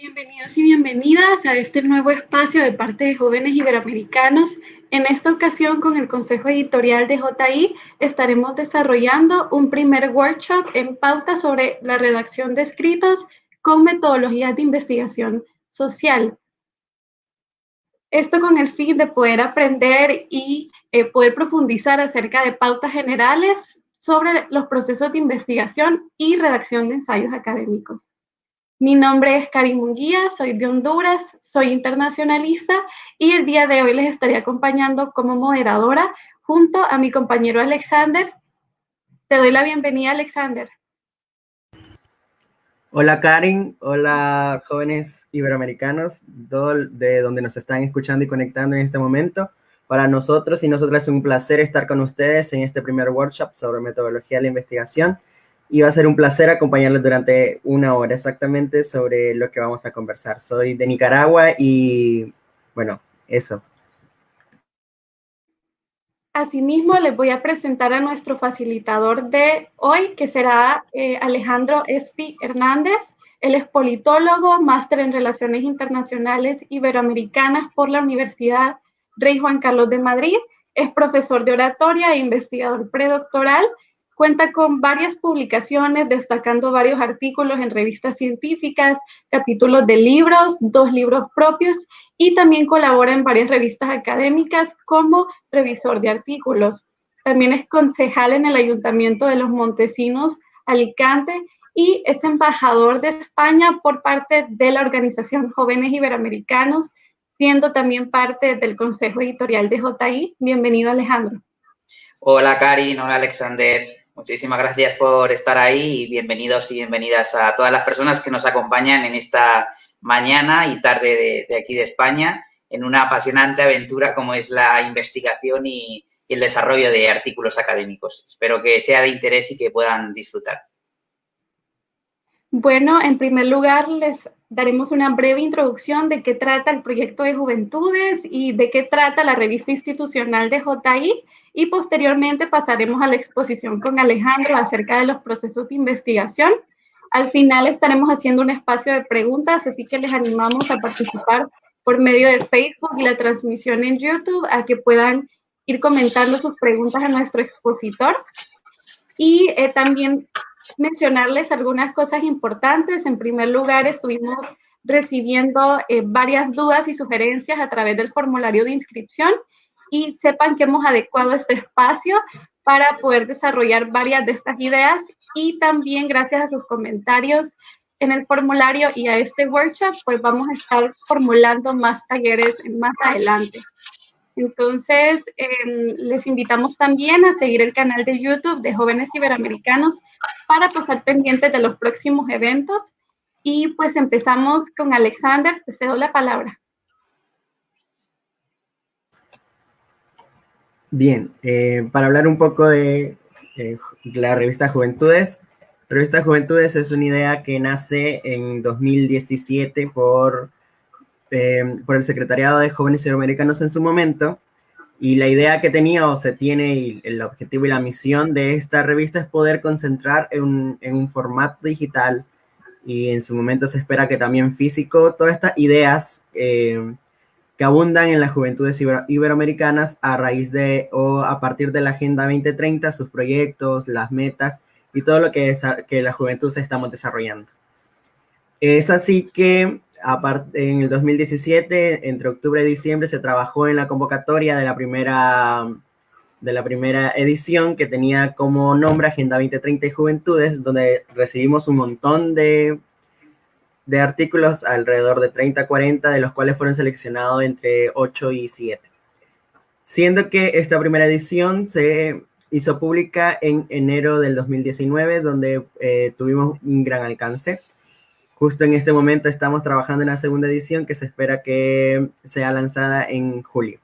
Bienvenidos y bienvenidas a este nuevo espacio de parte de Jóvenes Iberoamericanos. En esta ocasión, con el Consejo Editorial de JI, estaremos desarrollando un primer workshop en pauta sobre la redacción de escritos con metodologías de investigación social. Esto con el fin de poder aprender y poder profundizar acerca de pautas generales sobre los procesos de investigación y redacción de ensayos académicos. Mi nombre es Karin Munguía, soy de Honduras, soy internacionalista y el día de hoy les estaré acompañando como moderadora junto a mi compañero Alexander. Te doy la bienvenida, Alexander. Hola Karin, hola jóvenes iberoamericanos, de donde nos están escuchando y conectando en este momento. Para nosotros y nosotras es un placer estar con ustedes en este primer workshop sobre metodología de la investigación y va a ser un placer acompañarlos durante una hora exactamente sobre lo que vamos a conversar. Soy de Nicaragua y bueno, eso. Asimismo, les voy a presentar a nuestro facilitador de hoy, que será Alejandro Espi Hernández. Él es politólogo, máster en Relaciones Internacionales Iberoamericanas por la Universidad Rey Juan Carlos de Madrid. Es profesor de oratoria e investigador predoctoral. Cuenta con varias publicaciones, destacando varios artículos en revistas científicas, capítulos de libros, 2 libros propios, y también colabora en varias revistas académicas como revisor de artículos. También es concejal en el Ayuntamiento de Los Montesinos, Alicante, y es embajador de España por parte de la organización Jóvenes Iberoamericanos, siendo también parte del Consejo Editorial de JI. Bienvenido, Alejandro. Hola, Karin. Hola, Alexander. Muchísimas gracias por estar ahí y bienvenidos y bienvenidas a todas las personas que nos acompañan en esta mañana y tarde de aquí de España en una apasionante aventura como es la investigación y el desarrollo de artículos académicos. Espero que sea de interés y que puedan disfrutar. Bueno, en primer lugar, les daremos una breve introducción de qué trata el proyecto de Juventudes y de qué trata la revista institucional de JI, y posteriormente pasaremos a la exposición con Alejandro acerca de los procesos de investigación. Al final estaremos haciendo un espacio de preguntas, así que les animamos a participar por medio de Facebook y la transmisión en YouTube, a que puedan ir comentando sus preguntas a nuestro expositor. Y también mencionarles algunas cosas importantes. En primer lugar, estuvimos recibiendo varias dudas y sugerencias a través del formulario de inscripción, y sepan que hemos adecuado este espacio para poder desarrollar varias de estas ideas, y también gracias a sus comentarios en el formulario y a este workshop, pues vamos a estar formulando más talleres más adelante. Entonces, les invitamos también a seguir el canal de YouTube de Jóvenes Iberoamericanos para estar pendientes de los próximos eventos. Y pues empezamos con Alexander, te cedo la palabra. Bien, para hablar un poco de la revista Juventudes. La revista Juventudes es una idea que nace en 2017 por el Secretariado de Jóvenes Iberoamericanos en su momento, y la idea que tenía o se tiene y el objetivo y la misión de esta revista es poder concentrar en un formato digital, y en su momento se espera que también físico, todas estas ideas que abundan en las juventudes iberoamericanas a raíz de o a partir de la Agenda 2030, sus proyectos, las metas y todo lo que la juventud estamos desarrollando. Es así que en el 2017, entre octubre y diciembre, se trabajó en la convocatoria de la primera edición, que tenía como nombre Agenda 2030 y Juventudes, donde recibimos un montón de artículos, alrededor de 30 a 40, de los cuales fueron seleccionados entre 8 y 7. Siendo que esta primera edición se hizo pública en enero del 2019, donde tuvimos un gran alcance. Justo en este momento estamos trabajando en la segunda edición, que se espera que sea lanzada en julio.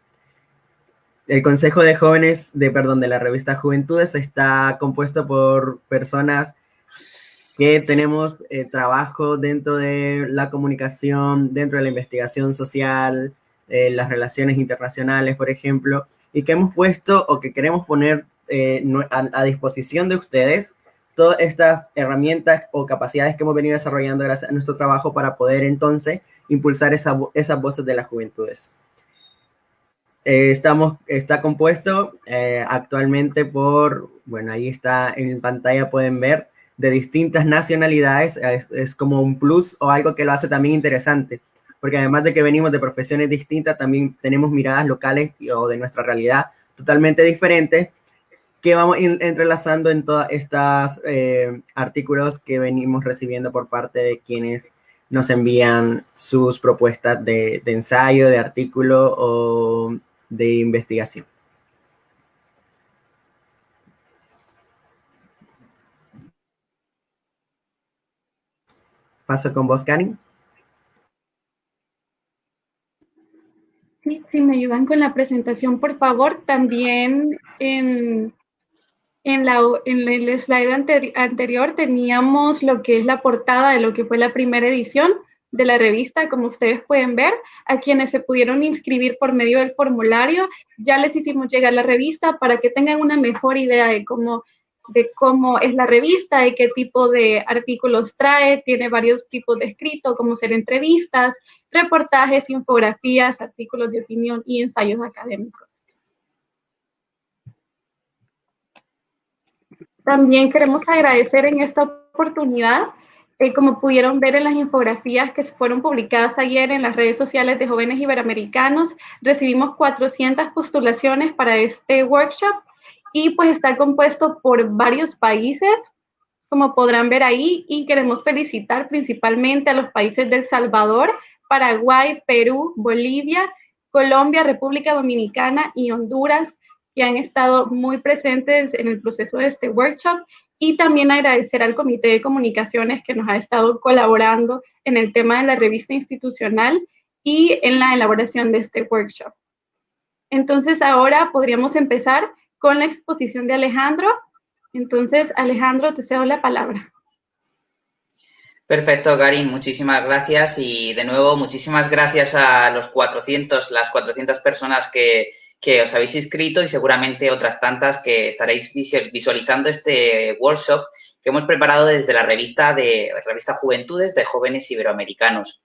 El Consejo de Jóvenes de la revista Juventudes está compuesto por personas que tenemos trabajo dentro de la comunicación, dentro de la investigación social, las relaciones internacionales, por ejemplo, y que hemos puesto o que queremos poner a disposición de ustedes todas estas herramientas o capacidades que hemos venido desarrollando gracias a nuestro trabajo para poder entonces impulsar esas voces de las juventudes. Está compuesto actualmente por, bueno, ahí está en pantalla, pueden ver, de distintas nacionalidades. Es como un plus o algo que lo hace también interesante, porque además de que venimos de profesiones distintas, también tenemos miradas locales o de nuestra realidad totalmente diferentes, que vamos entrelazando en todos estos artículos que venimos recibiendo por parte de quienes nos envían sus propuestas de ensayo, de artículo o de investigación. Paso con vos, Karin. Sí, si me ayudan con la presentación, por favor. También en el slide anterior teníamos lo que es la portada de lo que fue la primera edición de la revista. Como ustedes pueden ver, a quienes se pudieron inscribir por medio del formulario, ya les hicimos llegar la revista para que tengan una mejor idea de cómo es la revista, de qué tipo de artículos trae. Tiene varios tipos de escrito, como ser entrevistas, reportajes, infografías, artículos de opinión y ensayos académicos. También queremos agradecer en esta oportunidad, como pudieron ver en las infografías que fueron publicadas ayer en las redes sociales de Jóvenes Iberoamericanos, recibimos 400 postulaciones para este workshop y pues está compuesto por varios países, como podrán ver ahí, y queremos felicitar principalmente a los países de El Salvador, Paraguay, Perú, Bolivia, Colombia, República Dominicana y Honduras, que han estado muy presentes en el proceso de este workshop, y también agradecer al Comité de Comunicaciones que nos ha estado colaborando en el tema de la revista institucional y en la elaboración de este workshop. Entonces ahora podríamos empezar con la exposición de Alejandro. Entonces, Alejandro, te cedo la palabra. Perfecto, Karin, muchísimas gracias y de nuevo muchísimas gracias a las 400 personas que os habéis inscrito y seguramente otras tantas que estaréis visualizando este workshop que hemos preparado desde la revista Juventudes de Jóvenes Iberoamericanos.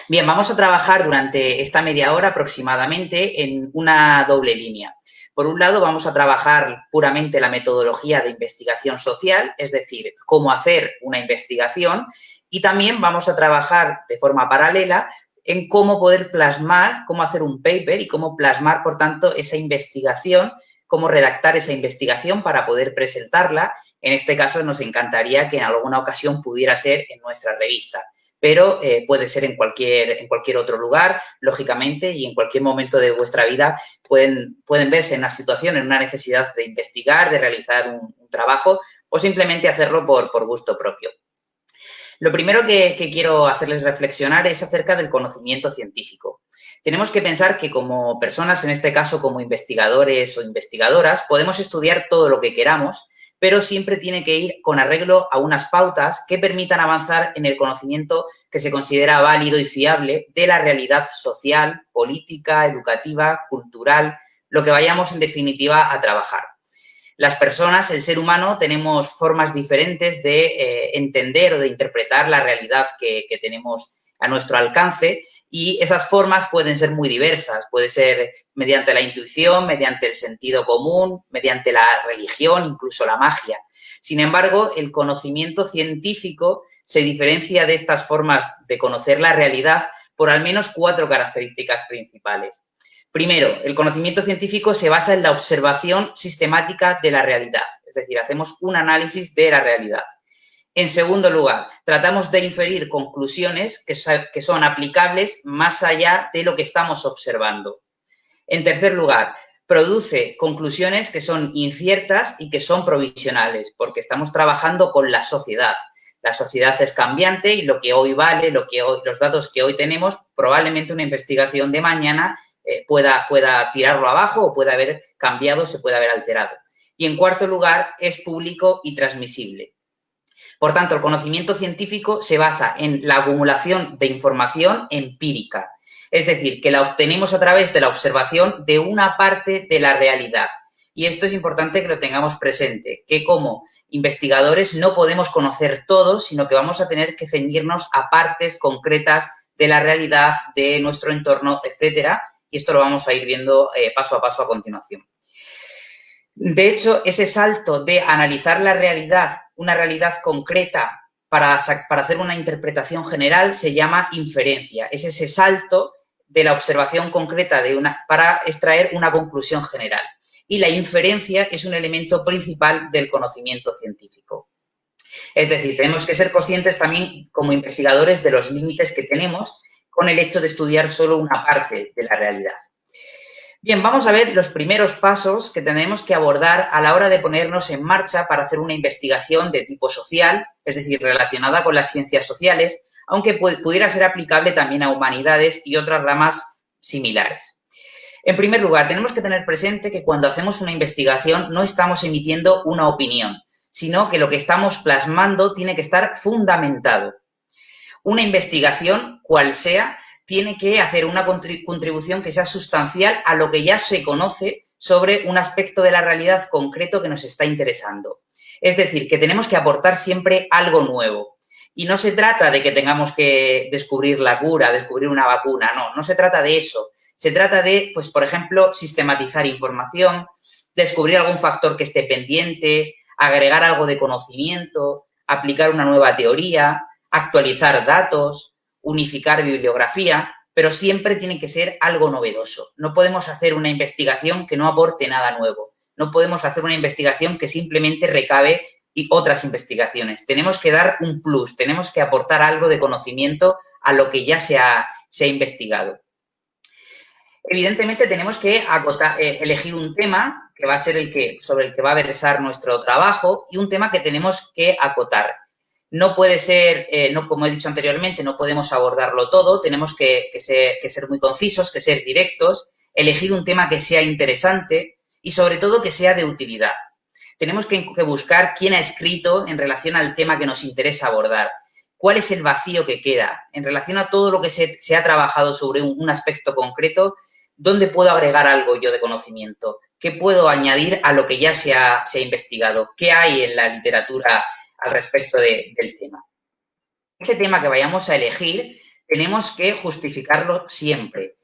Bien, vamos a trabajar durante esta media hora aproximadamente en una doble línea. Por un lado, vamos a trabajar puramente la metodología de investigación social, es decir, cómo hacer una investigación, y también vamos a trabajar de forma paralela en cómo poder plasmar, cómo hacer un paper y cómo plasmar, por tanto, esa investigación, cómo redactar esa investigación para poder presentarla. En este caso, nos encantaría que en alguna ocasión pudiera ser en nuestra revista, pero puede ser en cualquier otro lugar, lógicamente, y en cualquier momento de vuestra vida pueden verse en una situación, en una necesidad de investigar, de realizar un trabajo o simplemente hacerlo por gusto propio. Lo primero que quiero hacerles reflexionar es acerca del conocimiento científico. Tenemos que pensar que como personas, en este caso como investigadores o investigadoras, podemos estudiar todo lo que queramos, pero siempre tiene que ir con arreglo a unas pautas que permitan avanzar en el conocimiento que se considera válido y fiable de la realidad social, política, educativa, cultural, lo que vayamos en definitiva a trabajar. Las personas, el ser humano, tenemos formas diferentes de entender o de interpretar la realidad que tenemos a nuestro alcance y esas formas pueden ser muy diversas. Puede ser mediante la intuición, mediante el sentido común, mediante la religión, incluso la magia. Sin embargo, el conocimiento científico se diferencia de estas formas de conocer la realidad por al menos 4 características principales. Primero, el conocimiento científico se basa en la observación sistemática de la realidad, es decir, hacemos un análisis de la realidad. En segundo lugar, tratamos de inferir conclusiones que son aplicables más allá de lo que estamos observando. En tercer lugar, produce conclusiones que son inciertas y que son provisionales, porque estamos trabajando con la sociedad. La sociedad es cambiante y lo que hoy vale, los datos que hoy tenemos, probablemente una investigación de mañana pueda tirarlo abajo o pueda haber cambiado, se puede haber alterado. Y en cuarto lugar, es público y transmisible. Por tanto, el conocimiento científico se basa en la acumulación de información empírica, es decir, que la obtenemos a través de la observación de una parte de la realidad. Y esto es importante que lo tengamos presente, que como investigadores no podemos conocer todo, sino que vamos a tener que ceñirnos a partes concretas de la realidad, de nuestro entorno, etcétera. Y esto lo vamos a ir viendo paso a paso a continuación. De hecho, ese salto de analizar la realidad, una realidad concreta, para hacer una interpretación general, se llama inferencia. Es ese salto de la observación concreta para extraer una conclusión general. Y la inferencia es un elemento principal del conocimiento científico. Es decir, tenemos que ser conscientes también como investigadores de los límites que tenemos con el hecho de estudiar solo una parte de la realidad. Bien, vamos a ver los primeros pasos que tenemos que abordar a la hora de ponernos en marcha para hacer una investigación de tipo social, es decir, relacionada con las ciencias sociales, aunque pudiera ser aplicable también a humanidades y otras ramas similares. En primer lugar, tenemos que tener presente que cuando hacemos una investigación no estamos emitiendo una opinión, sino que lo que estamos plasmando tiene que estar fundamentado. Una investigación, cual sea, tiene que hacer una contribución que sea sustancial a lo que ya se conoce sobre un aspecto de la realidad concreto que nos está interesando. Es decir, que tenemos que aportar siempre algo nuevo. Y no se trata de que tengamos que descubrir la cura, descubrir una vacuna, no se trata de eso. Se trata de, pues, por ejemplo, sistematizar información, descubrir algún factor que esté pendiente, agregar algo de conocimiento, aplicar una nueva teoría, actualizar datos, unificar bibliografía, pero siempre tiene que ser algo novedoso. No podemos hacer una investigación que no aporte nada nuevo. No podemos hacer una investigación que simplemente recabe otras investigaciones. Tenemos que dar un plus, tenemos que aportar algo de conocimiento a lo que ya se ha investigado. Evidentemente tenemos que elegir un tema que va a ser sobre el que va a versar nuestro trabajo y un tema que tenemos que acotar. No puede ser, como he dicho anteriormente, no podemos abordarlo todo, tenemos que ser muy concisos, que ser directos, elegir un tema que sea interesante y sobre todo que sea de utilidad. Tenemos que buscar quién ha escrito en relación al tema que nos interesa abordar, cuál es el vacío que queda en relación a todo lo que se ha trabajado sobre un aspecto concreto, dónde puedo agregar algo yo de conocimiento, qué puedo añadir a lo que ya se ha investigado, qué hay en la literatura al respecto del tema. Ese tema que vayamos a elegir, tenemos que justificarlo siempre.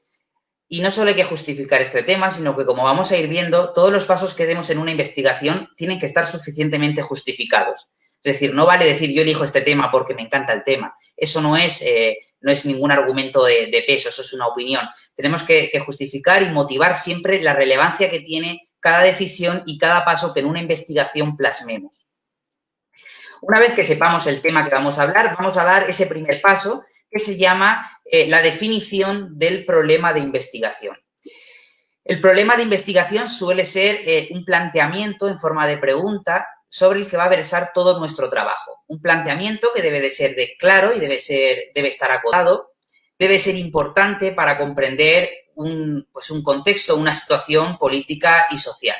Y no solo hay que justificar este tema, sino que, como vamos a ir viendo, todos los pasos que demos en una investigación tienen que estar suficientemente justificados. Es decir, no vale decir yo elijo este tema porque me encanta el tema. Eso no es ningún argumento de peso, eso es una opinión. Tenemos que justificar y motivar siempre la relevancia que tiene cada decisión y cada paso que en una investigación plasmemos. Una vez que sepamos el tema que vamos a hablar, vamos a dar ese primer paso que se llama la definición del problema de investigación. El problema de investigación suele ser un planteamiento en forma de pregunta sobre el que va a versar todo nuestro trabajo. Un planteamiento que debe de ser claro y debe estar acotado, debe ser importante para comprender un contexto, una situación política y social.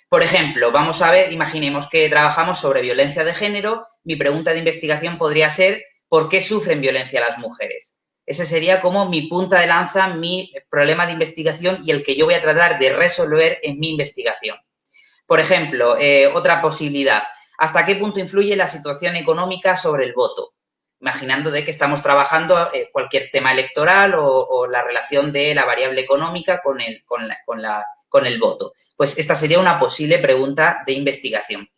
Por ejemplo, vamos a ver, imaginemos que trabajamos sobre violencia de género. Mi pregunta de investigación podría ser ¿por qué sufren violencia las mujeres? Ese sería como mi punta de lanza, mi problema de investigación y el que yo voy a tratar de resolver en mi investigación. Por ejemplo, otra posibilidad, ¿hasta qué punto influye la situación económica sobre el voto? Imaginando de que estamos trabajando cualquier tema electoral o la relación de la variable económica con el voto. Pues esta sería una posible pregunta de investigación.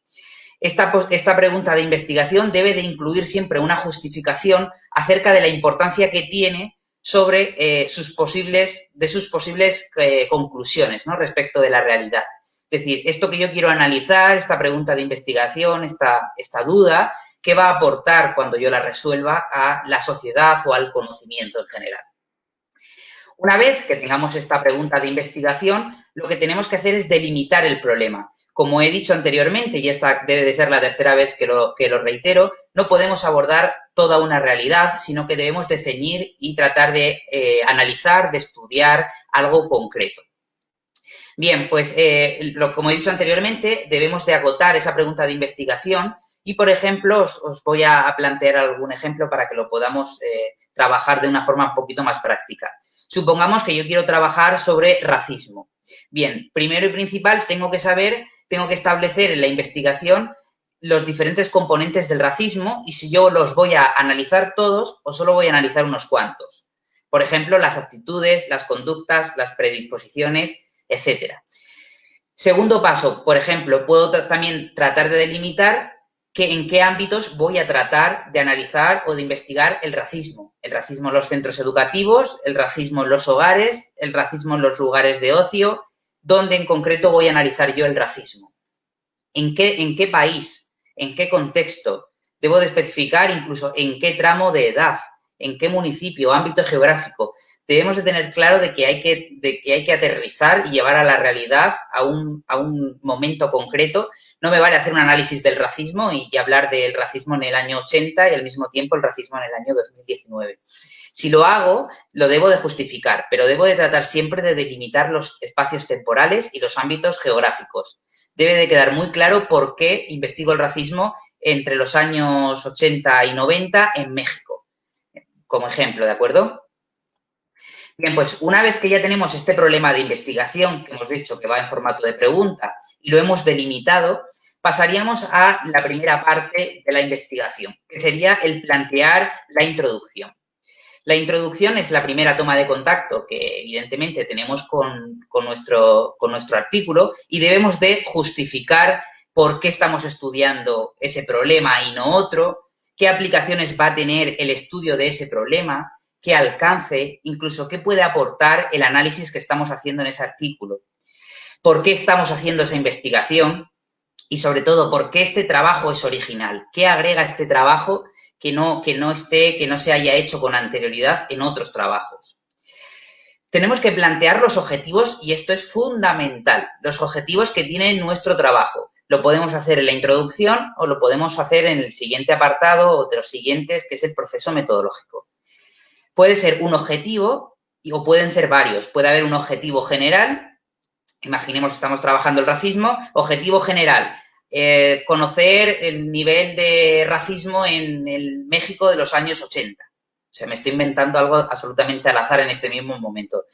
Esta pregunta de investigación debe de incluir siempre una justificación acerca de la importancia que tiene sobre sus posibles conclusiones, ¿no?, respecto de la realidad. Es decir, esto que yo quiero analizar, esta pregunta de investigación, esta duda, ¿qué va a aportar cuando yo la resuelva a la sociedad o al conocimiento en general? Una vez que tengamos esta pregunta de investigación, lo que tenemos que hacer es delimitar el problema. Como he dicho anteriormente, y esta debe de ser la tercera vez que lo reitero, no podemos abordar toda una realidad, sino que debemos de ceñir y tratar de analizar, de estudiar algo concreto. Bien, pues como he dicho anteriormente, debemos de acotar esa pregunta de investigación Y, por ejemplo, os voy a plantear algún ejemplo para que lo podamos trabajar de una forma un poquito más práctica. Supongamos que yo quiero trabajar sobre racismo. Bien, primero y principal tengo que establecer en la investigación los diferentes componentes del racismo y si yo los voy a analizar todos o solo voy a analizar unos cuantos. Por ejemplo, las actitudes, las conductas, las predisposiciones, etcétera. Segundo paso, por ejemplo, puedo también tratar de delimitar en qué ámbitos voy a tratar de analizar o de investigar el racismo. El racismo en los centros educativos, el racismo en los hogares, el racismo en los lugares de ocio, ¿dónde en concreto voy a analizar yo el racismo? ¿En qué país? ¿En qué contexto? Debo de especificar incluso en qué tramo de edad, en qué municipio, ámbito geográfico. Debemos de tener claro de que hay que aterrizar y llevar a la realidad a un momento concreto. No me vale hacer un análisis del racismo y hablar del racismo en el año 80 y al mismo tiempo el racismo en el año 2019. Si lo hago, lo debo de justificar, pero debo de tratar siempre de delimitar los espacios temporales y los ámbitos geográficos. Debe de quedar muy claro por qué investigo el racismo entre los años 80 y 90 en México, como ejemplo, ¿de acuerdo? Bien, pues una vez que ya tenemos este problema de investigación, que hemos dicho que va en formato de pregunta, y lo hemos delimitado, pasaríamos a la primera parte de la investigación, que sería el plantear la introducción. La introducción es la primera toma de contacto que evidentemente tenemos con nuestro artículo y debemos de justificar por qué estamos estudiando ese problema y no otro, qué aplicaciones va a tener el estudio de ese problema, qué alcance, incluso qué puede aportar el análisis que estamos haciendo en ese artículo, por qué estamos haciendo esa investigación y, sobre todo, por qué este trabajo es original, qué agrega este trabajo que no se haya hecho con anterioridad en otros trabajos. Tenemos que plantear los objetivos y esto es fundamental, los objetivos que tiene nuestro trabajo. Lo podemos hacer en la introducción o lo podemos hacer en el siguiente apartado o de los siguientes, que es el proceso metodológico. Puede ser un objetivo o pueden ser varios. Puede haber un objetivo general. Imaginemos que estamos trabajando el racismo. Objetivo general, conocer el nivel de racismo en el México de los años 80. O sea, me estoy inventando algo absolutamente al azar en este mismo momento.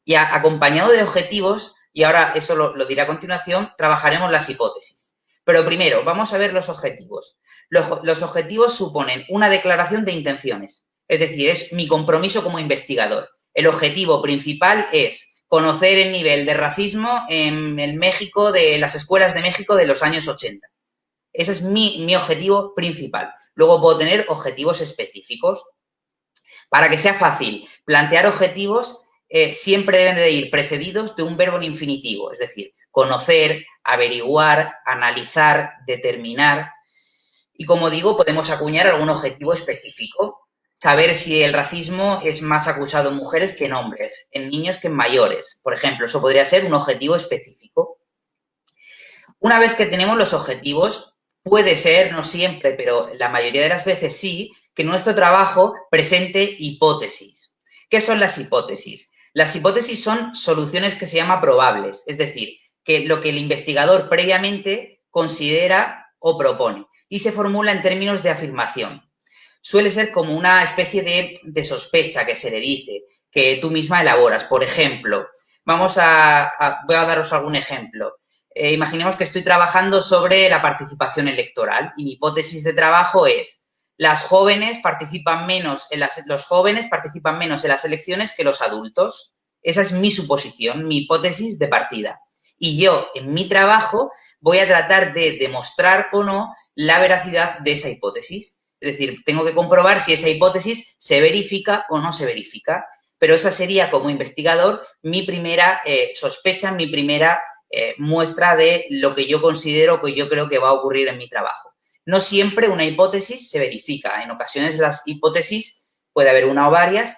Y acompañado de objetivos, y ahora eso lo diré a continuación, trabajaremos las hipótesis. Pero primero, vamos a ver los objetivos. Los objetivos suponen una declaración de intenciones. Es decir, es mi compromiso como investigador. El objetivo principal es conocer el nivel de racismo en el México, de las escuelas de México de los años 80. Ese es mi objetivo principal. Luego puedo tener objetivos específicos. Para que sea fácil plantear objetivos, siempre deben de ir precedidos de un verbo en infinitivo. Es decir, conocer, averiguar, analizar, determinar. Y como digo, podemos acuñar algún objetivo específico. Saber si el racismo es más acusado en mujeres que en hombres, en niños que en mayores. Por ejemplo, eso podría ser un objetivo específico. Una vez que tenemos los objetivos, puede ser, no siempre, pero la mayoría de las veces sí, que nuestro trabajo presente hipótesis. ¿Qué son las hipótesis? Las hipótesis son soluciones que se llaman probables, es decir, que lo que el investigador previamente considera o propone y se formula en términos de afirmación. Suele ser como una especie de sospecha que se le dice, que tú misma elaboras. Por ejemplo, voy a daros algún ejemplo. Imaginemos que estoy trabajando sobre la participación electoral y mi hipótesis de trabajo es los jóvenes participan menos en las elecciones que los adultos. Esa es mi suposición, mi hipótesis de partida. Y yo, en mi trabajo, voy a tratar de demostrar o no la veracidad de esa hipótesis. Es decir, tengo que comprobar si esa hipótesis se verifica o no se verifica. Pero esa sería, como investigador, mi primera sospecha, mi primera muestra de lo que yo considero, que yo creo que va a ocurrir en mi trabajo. No siempre una hipótesis se verifica. En ocasiones las hipótesis, puede haber una o varias,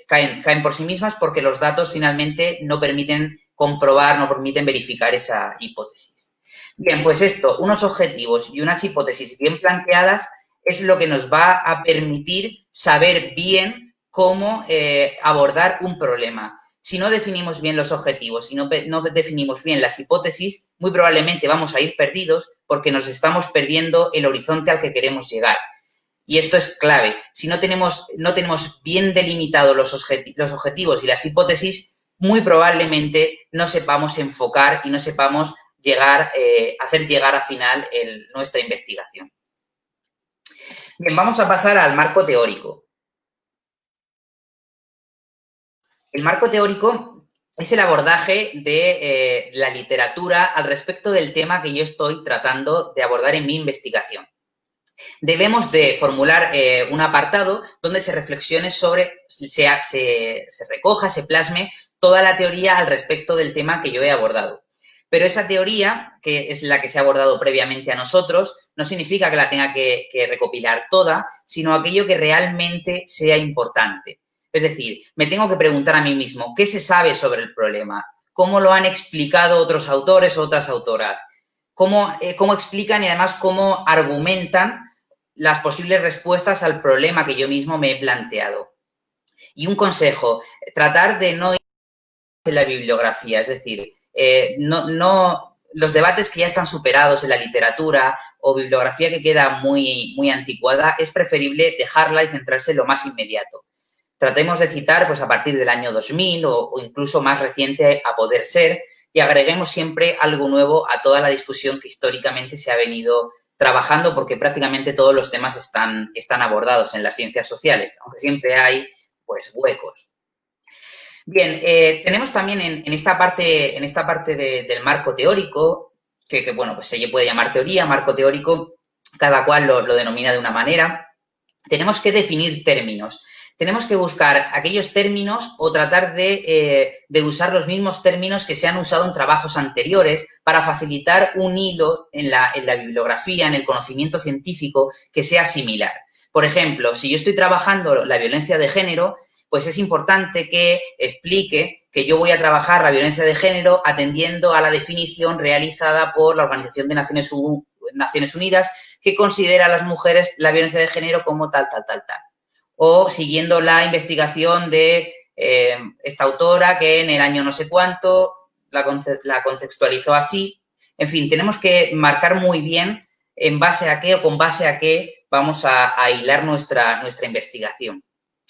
caen por sí mismas porque los datos finalmente no permiten comprobar, no permiten verificar esa hipótesis. Bien, pues esto, unos objetivos y unas hipótesis bien planteadas es lo que nos va a permitir saber bien cómo abordar un problema. si no definimos bien los objetivos, si no definimos bien las hipótesis, muy probablemente vamos a ir perdidos porque nos estamos perdiendo el horizonte al que queremos llegar. Y esto es clave. Si no tenemos bien delimitados los objetivos y las hipótesis, muy probablemente no sepamos enfocar y no sepamos hacer llegar a final nuestra investigación. Bien, vamos a pasar al marco teórico. El marco teórico es el abordaje de la literatura al respecto del tema que yo estoy tratando de abordar en mi investigación. Debemos de formular un apartado donde se reflexione sobre, se recoja, se plasme toda la teoría al respecto del tema que yo he abordado. Pero esa teoría, que es la que se ha abordado previamente a nosotros, no significa que la tenga que recopilar toda, sino aquello que realmente sea importante. Es decir, me tengo que preguntar a mí mismo, ¿qué se sabe sobre el problema? ¿Cómo lo han explicado otros autores o otras autoras? ¿Cómo explican y además cómo argumentan las posibles respuestas al problema que yo mismo me he planteado? Y un consejo, tratar de no ir en la bibliografía, es decir, los debates que ya están superados en la literatura o bibliografía que queda muy anticuada, es preferible dejarla y centrarse en lo más inmediato. Tratemos de citar pues a partir del año 2000 o incluso más reciente a poder ser, y agreguemos siempre algo nuevo a toda la discusión que históricamente se ha venido trabajando, porque prácticamente todos los temas están abordados en las ciencias sociales, aunque siempre hay pues huecos. Bien, tenemos también en esta parte del marco teórico, que bueno, pues se puede llamar teoría, marco teórico, cada cual lo denomina de una manera. Tenemos que definir términos. Tenemos que buscar aquellos términos o tratar de usar los mismos términos que se han usado en trabajos anteriores para facilitar un hilo en la bibliografía, en el conocimiento científico que sea similar. Por ejemplo, si yo estoy trabajando la violencia de género, pues es importante que explique que yo voy a trabajar la violencia de género atendiendo a la definición realizada por la Organización de Naciones Unidas, que considera a las mujeres la violencia de género como tal. O siguiendo la investigación de esta autora que en el año no sé cuánto la contextualizó así. En fin, tenemos que marcar muy bien en base a qué o con base a qué vamos a hilar nuestra investigación.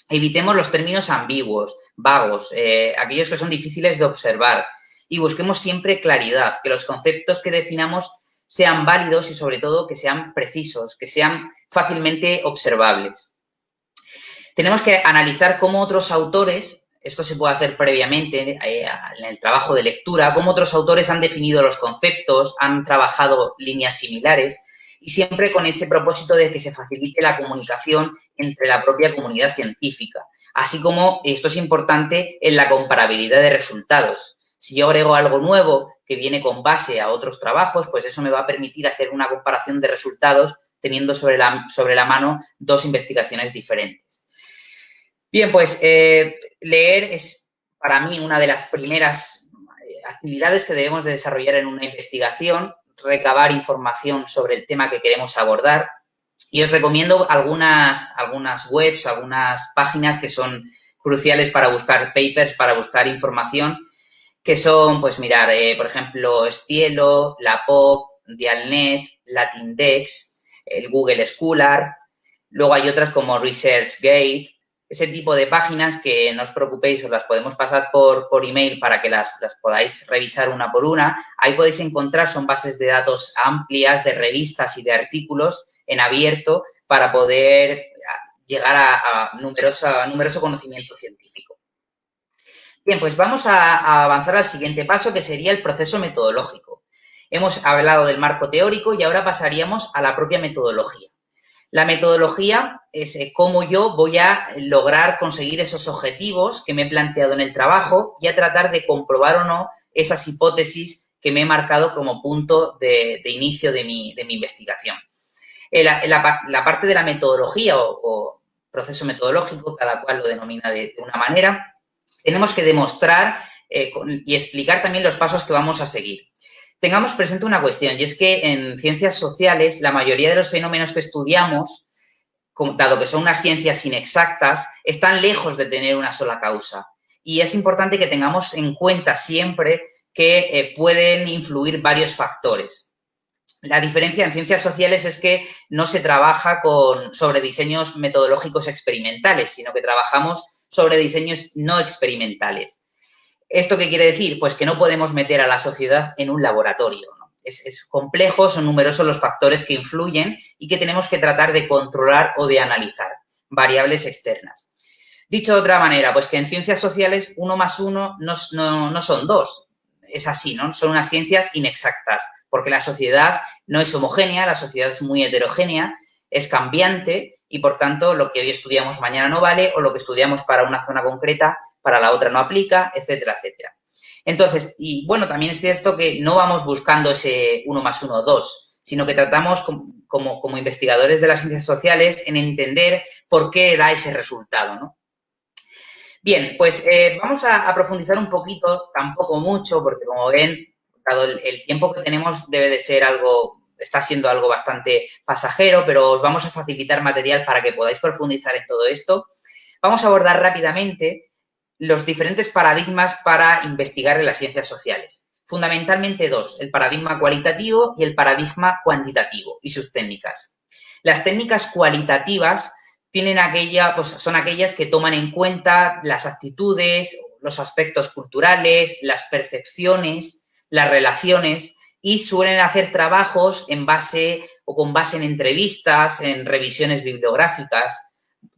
Evitemos los términos ambiguos, vagos, aquellos que son difíciles de observar, y busquemos siempre claridad, que los conceptos que definamos sean válidos y sobre todo que sean precisos, que sean fácilmente observables. Tenemos que analizar cómo otros autores, esto se puede hacer previamente en el trabajo de lectura, cómo otros autores han definido los conceptos, han trabajado líneas similares, y siempre con ese propósito de que se facilite la comunicación entre la propia comunidad científica. Así como esto es importante en la comparabilidad de resultados. Si yo agrego algo nuevo que viene con base a otros trabajos, pues eso me va a permitir hacer una comparación de resultados teniendo sobre la mano dos investigaciones diferentes. Bien, pues leer es para mí una de las primeras actividades que debemos de desarrollar en una investigación, recabar información sobre el tema que queremos abordar, y os recomiendo algunas webs, algunas páginas que son cruciales para buscar papers, para buscar información, que son, pues mirar, por ejemplo, Scielo, la POP, Dialnet, Latindex, el Google Scholar. Luego hay otras como ResearchGate, ese tipo de páginas que no os preocupéis, os las podemos pasar por email para que las podáis revisar una por una. Ahí podéis encontrar, son bases de datos amplias de revistas y de artículos en abierto para poder llegar a numeroso conocimiento científico. Bien, pues vamos a avanzar al siguiente paso, que sería el proceso metodológico. Hemos hablado del marco teórico y ahora pasaríamos a la propia metodología. La metodología es cómo yo voy a lograr conseguir esos objetivos que me he planteado en el trabajo y a tratar de comprobar o no esas hipótesis que me he marcado como punto de inicio de mi investigación. La parte de la metodología o proceso metodológico, cada cual lo denomina de una manera, tenemos que demostrar y explicar también los pasos que vamos a seguir. Tengamos presente una cuestión, y es que en ciencias sociales la mayoría de los fenómenos que estudiamos, dado que son unas ciencias inexactas, están lejos de tener una sola causa. y es importante que tengamos en cuenta siempre que pueden influir varios factores. La diferencia en ciencias sociales es que no se trabaja sobre diseños metodológicos experimentales, sino que trabajamos sobre diseños no experimentales. ¿Esto qué quiere decir? Pues que no podemos meter a la sociedad en un laboratorio, ¿no? Es complejo, son numerosos los factores que influyen y que tenemos que tratar de controlar o de analizar, variables externas. Dicho de otra manera, pues que en ciencias sociales 1 más 1 no son 2. Es así, ¿no? Son unas ciencias inexactas, porque la sociedad no es homogénea, la sociedad es muy heterogénea, es cambiante y, por tanto, lo que hoy estudiamos mañana no vale o lo que estudiamos para una zona concreta, para la otra no aplica, etcétera, etcétera. Entonces, y bueno, también es cierto que no vamos buscando ese 1 más 1, 2, sino que tratamos como investigadores de las ciencias sociales en entender por qué da ese resultado, ¿no? Bien, pues vamos a profundizar un poquito, tampoco mucho, porque como ven, dado el tiempo que tenemos debe de ser está siendo algo bastante pasajero, pero os vamos a facilitar material para que podáis profundizar en todo esto. Vamos a abordar rápidamente los diferentes paradigmas para investigar en las ciencias sociales. Fundamentalmente dos, el paradigma cualitativo y el paradigma cuantitativo y sus técnicas. Las técnicas cualitativas son aquellas que toman en cuenta las actitudes, los aspectos culturales, las percepciones, las relaciones y suelen hacer trabajos con base en entrevistas, en revisiones bibliográficas,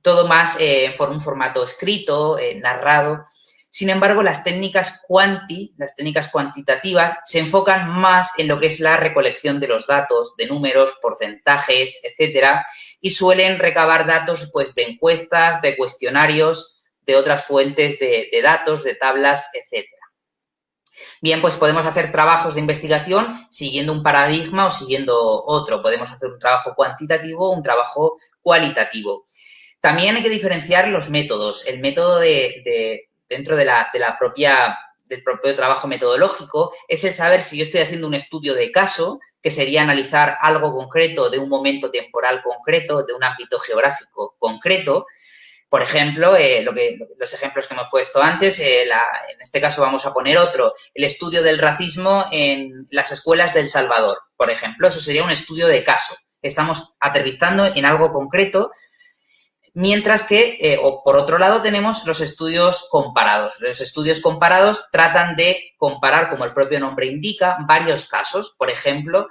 todo más en un formato escrito, narrado. Sin embargo, las técnicas cuantitativas, se enfocan más en lo que es la recolección de los datos, de números, porcentajes, etcétera, y suelen recabar datos pues, de encuestas, de cuestionarios, de otras fuentes de datos, de tablas, etcétera. Bien, pues podemos hacer trabajos de investigación siguiendo un paradigma o siguiendo otro. Podemos hacer un trabajo cuantitativo o un trabajo cualitativo. También hay que diferenciar los métodos. El método dentro del propio trabajo metodológico es el saber si yo estoy haciendo un estudio de caso, que sería analizar algo concreto de un momento temporal concreto, de un ámbito geográfico concreto. Por ejemplo, los ejemplos que hemos puesto antes, en este caso vamos a poner otro, el estudio del racismo en las escuelas de El Salvador, por ejemplo. Eso sería un estudio de caso. Estamos aterrizando en algo concreto. Mientras que, por otro lado, tenemos los estudios comparados. Los estudios comparados tratan de comparar, como el propio nombre indica, varios casos. Por ejemplo,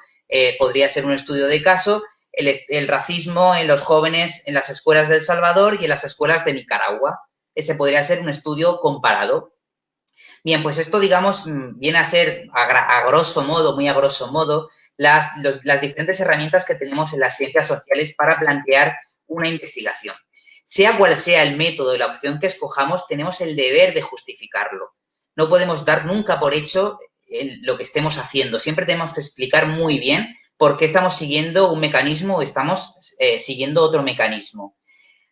podría ser un estudio de caso el racismo en los jóvenes en las escuelas de El Salvador y en las escuelas de Nicaragua. Ese podría ser un estudio comparado. Bien, pues esto, digamos, viene a ser, a grosso modo, muy a grosso modo, las diferentes herramientas que tenemos en las ciencias sociales para plantear una investigación. Sea cual sea el método y la opción que escojamos, tenemos el deber de justificarlo. No podemos dar nunca por hecho lo que estemos haciendo. Siempre tenemos que explicar muy bien por qué estamos siguiendo un mecanismo o estamos siguiendo otro mecanismo.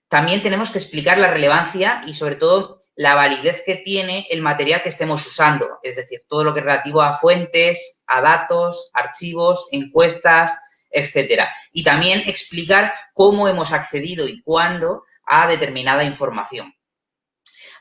También tenemos que explicar la relevancia y, sobre todo, la validez que tiene el material que estemos usando. Es decir, todo lo que es relativo a fuentes, a datos, archivos, encuestas, etcétera. Y también explicar cómo hemos accedido y cuándo a determinada información.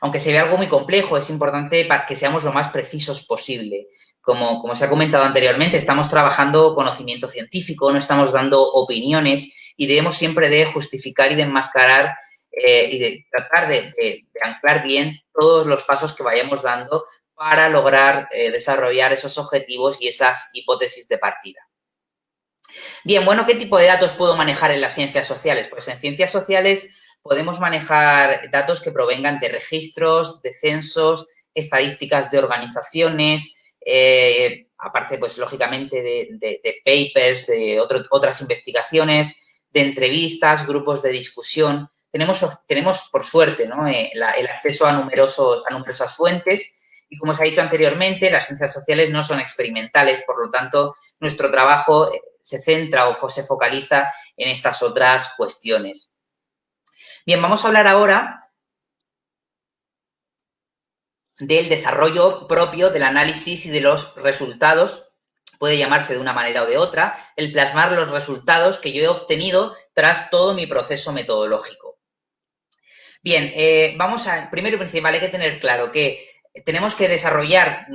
Aunque se ve algo muy complejo, es importante para que seamos lo más precisos posible. Como se ha comentado anteriormente, estamos trabajando conocimiento científico, no estamos dando opiniones y debemos siempre de justificar y de enmascarar y de tratar de anclar bien todos los pasos que vayamos dando para lograr desarrollar esos objetivos y esas hipótesis de partida. Bien, bueno, ¿qué tipo de datos puedo manejar en las ciencias sociales? Pues en ciencias sociales podemos manejar datos que provengan de registros, de censos, estadísticas de organizaciones, aparte, pues, lógicamente, de papers, de otras investigaciones, de entrevistas, grupos de discusión. Tenemos por suerte, ¿no?, el acceso a numerosas fuentes y, como se ha dicho anteriormente, las ciencias sociales no son experimentales, por lo tanto, nuestro trabajo se centra o se focaliza en estas otras cuestiones. Bien, vamos a hablar ahora del desarrollo propio del análisis y de los resultados. Puede llamarse de una manera o de otra, el plasmar los resultados que yo he obtenido tras todo mi proceso metodológico. Bien, vamos a, primero y principal, hay que tener claro que tenemos que desarrollar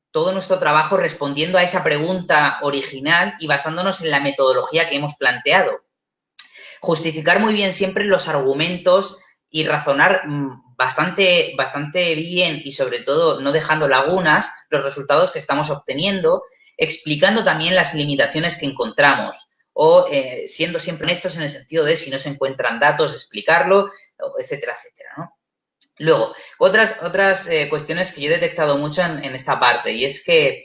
todo nuestro trabajo respondiendo a esa pregunta original y basándonos en la metodología que hemos planteado. Justificar muy bien siempre los argumentos y razonar bastante bien y sobre todo no dejando lagunas los resultados que estamos obteniendo, explicando también las limitaciones que encontramos o siendo siempre honestos en el sentido de si no se encuentran datos, explicarlo, etcétera, etcétera, ¿no? Luego, otras cuestiones que yo he detectado mucho en esta parte y es que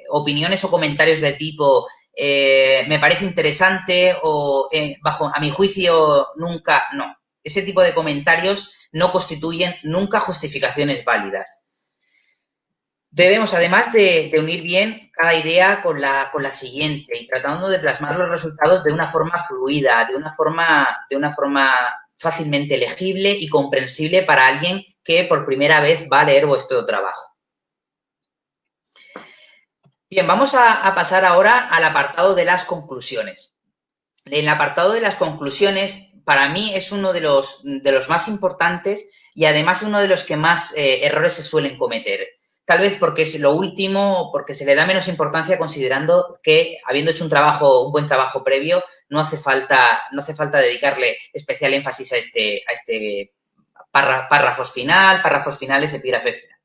opiniones o comentarios del tipo me parece interesante o bajo a mi juicio nunca, no. Ese tipo de comentarios no constituyen nunca justificaciones válidas. Debemos, además de unir bien cada idea con la siguiente y tratando de plasmar los resultados de una forma fluida, de una forma fácilmente legible y comprensible para alguien que por primera vez va a leer vuestro trabajo. Bien, vamos a pasar ahora al apartado de las conclusiones. El apartado de las conclusiones para mí es uno de los más importantes y además uno de los que más errores se suelen cometer. Tal vez porque es lo último, porque se le da menos importancia considerando que habiendo hecho un buen trabajo previo, no hace falta dedicarle especial énfasis a este párrafos finales, epígrafe final.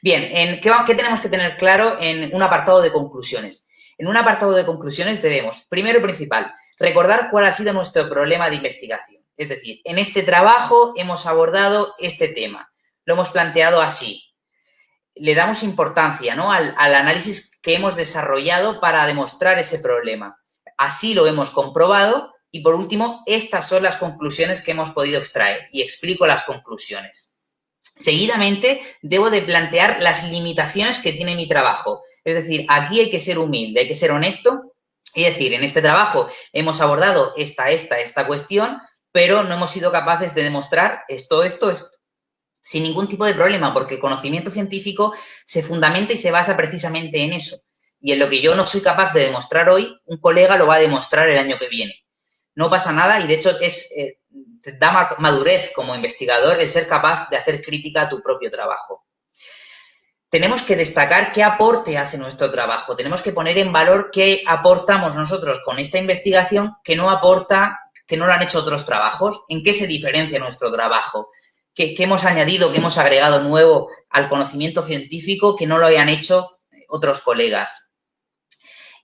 Bien, ¿qué tenemos que tener claro en un apartado de conclusiones? En un apartado de conclusiones debemos, primero y principal, recordar cuál ha sido nuestro problema de investigación. Es decir, en este trabajo hemos abordado este tema, lo hemos planteado así. Le damos importancia, ¿no?, al análisis que hemos desarrollado para demostrar ese problema. Así lo hemos comprobado y, por último, estas son las conclusiones que hemos podido extraer y explico las conclusiones. Seguidamente, debo de plantear las limitaciones que tiene mi trabajo. Es decir, aquí hay que ser humilde, hay que ser honesto y decir, en este trabajo hemos abordado esta cuestión, pero no hemos sido capaces de demostrar esto, sin ningún tipo de problema, porque el conocimiento científico se fundamenta y se basa precisamente en eso. Y en lo que yo no soy capaz de demostrar hoy, un colega lo va a demostrar el año que viene. No pasa nada y, de hecho, te da madurez como investigador el ser capaz de hacer crítica a tu propio trabajo. Tenemos que destacar qué aporte hace nuestro trabajo. Tenemos que poner en valor qué aportamos nosotros con esta investigación que no lo han hecho otros trabajos, en qué se diferencia nuestro trabajo, qué hemos añadido, qué hemos agregado nuevo al conocimiento científico que no lo hayan hecho otros colegas.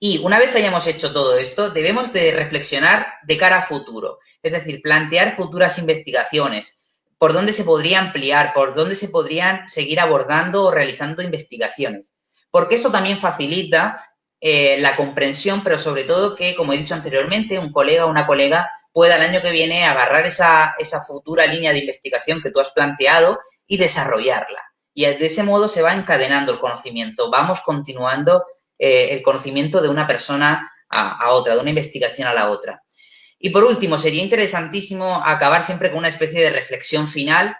Y una vez hayamos hecho todo esto, debemos de reflexionar de cara a futuro, es decir, plantear futuras investigaciones, por dónde se podría ampliar, por dónde se podrían seguir abordando o realizando investigaciones. Porque esto también facilita la comprensión, pero sobre todo que, como he dicho anteriormente, un colega o una colega pueda el año que viene agarrar esa futura línea de investigación que tú has planteado y desarrollarla. Y de ese modo se va encadenando el conocimiento, vamos continuando el conocimiento de una persona a otra, de una investigación a la otra. Y por último, sería interesantísimo acabar siempre con una especie de reflexión final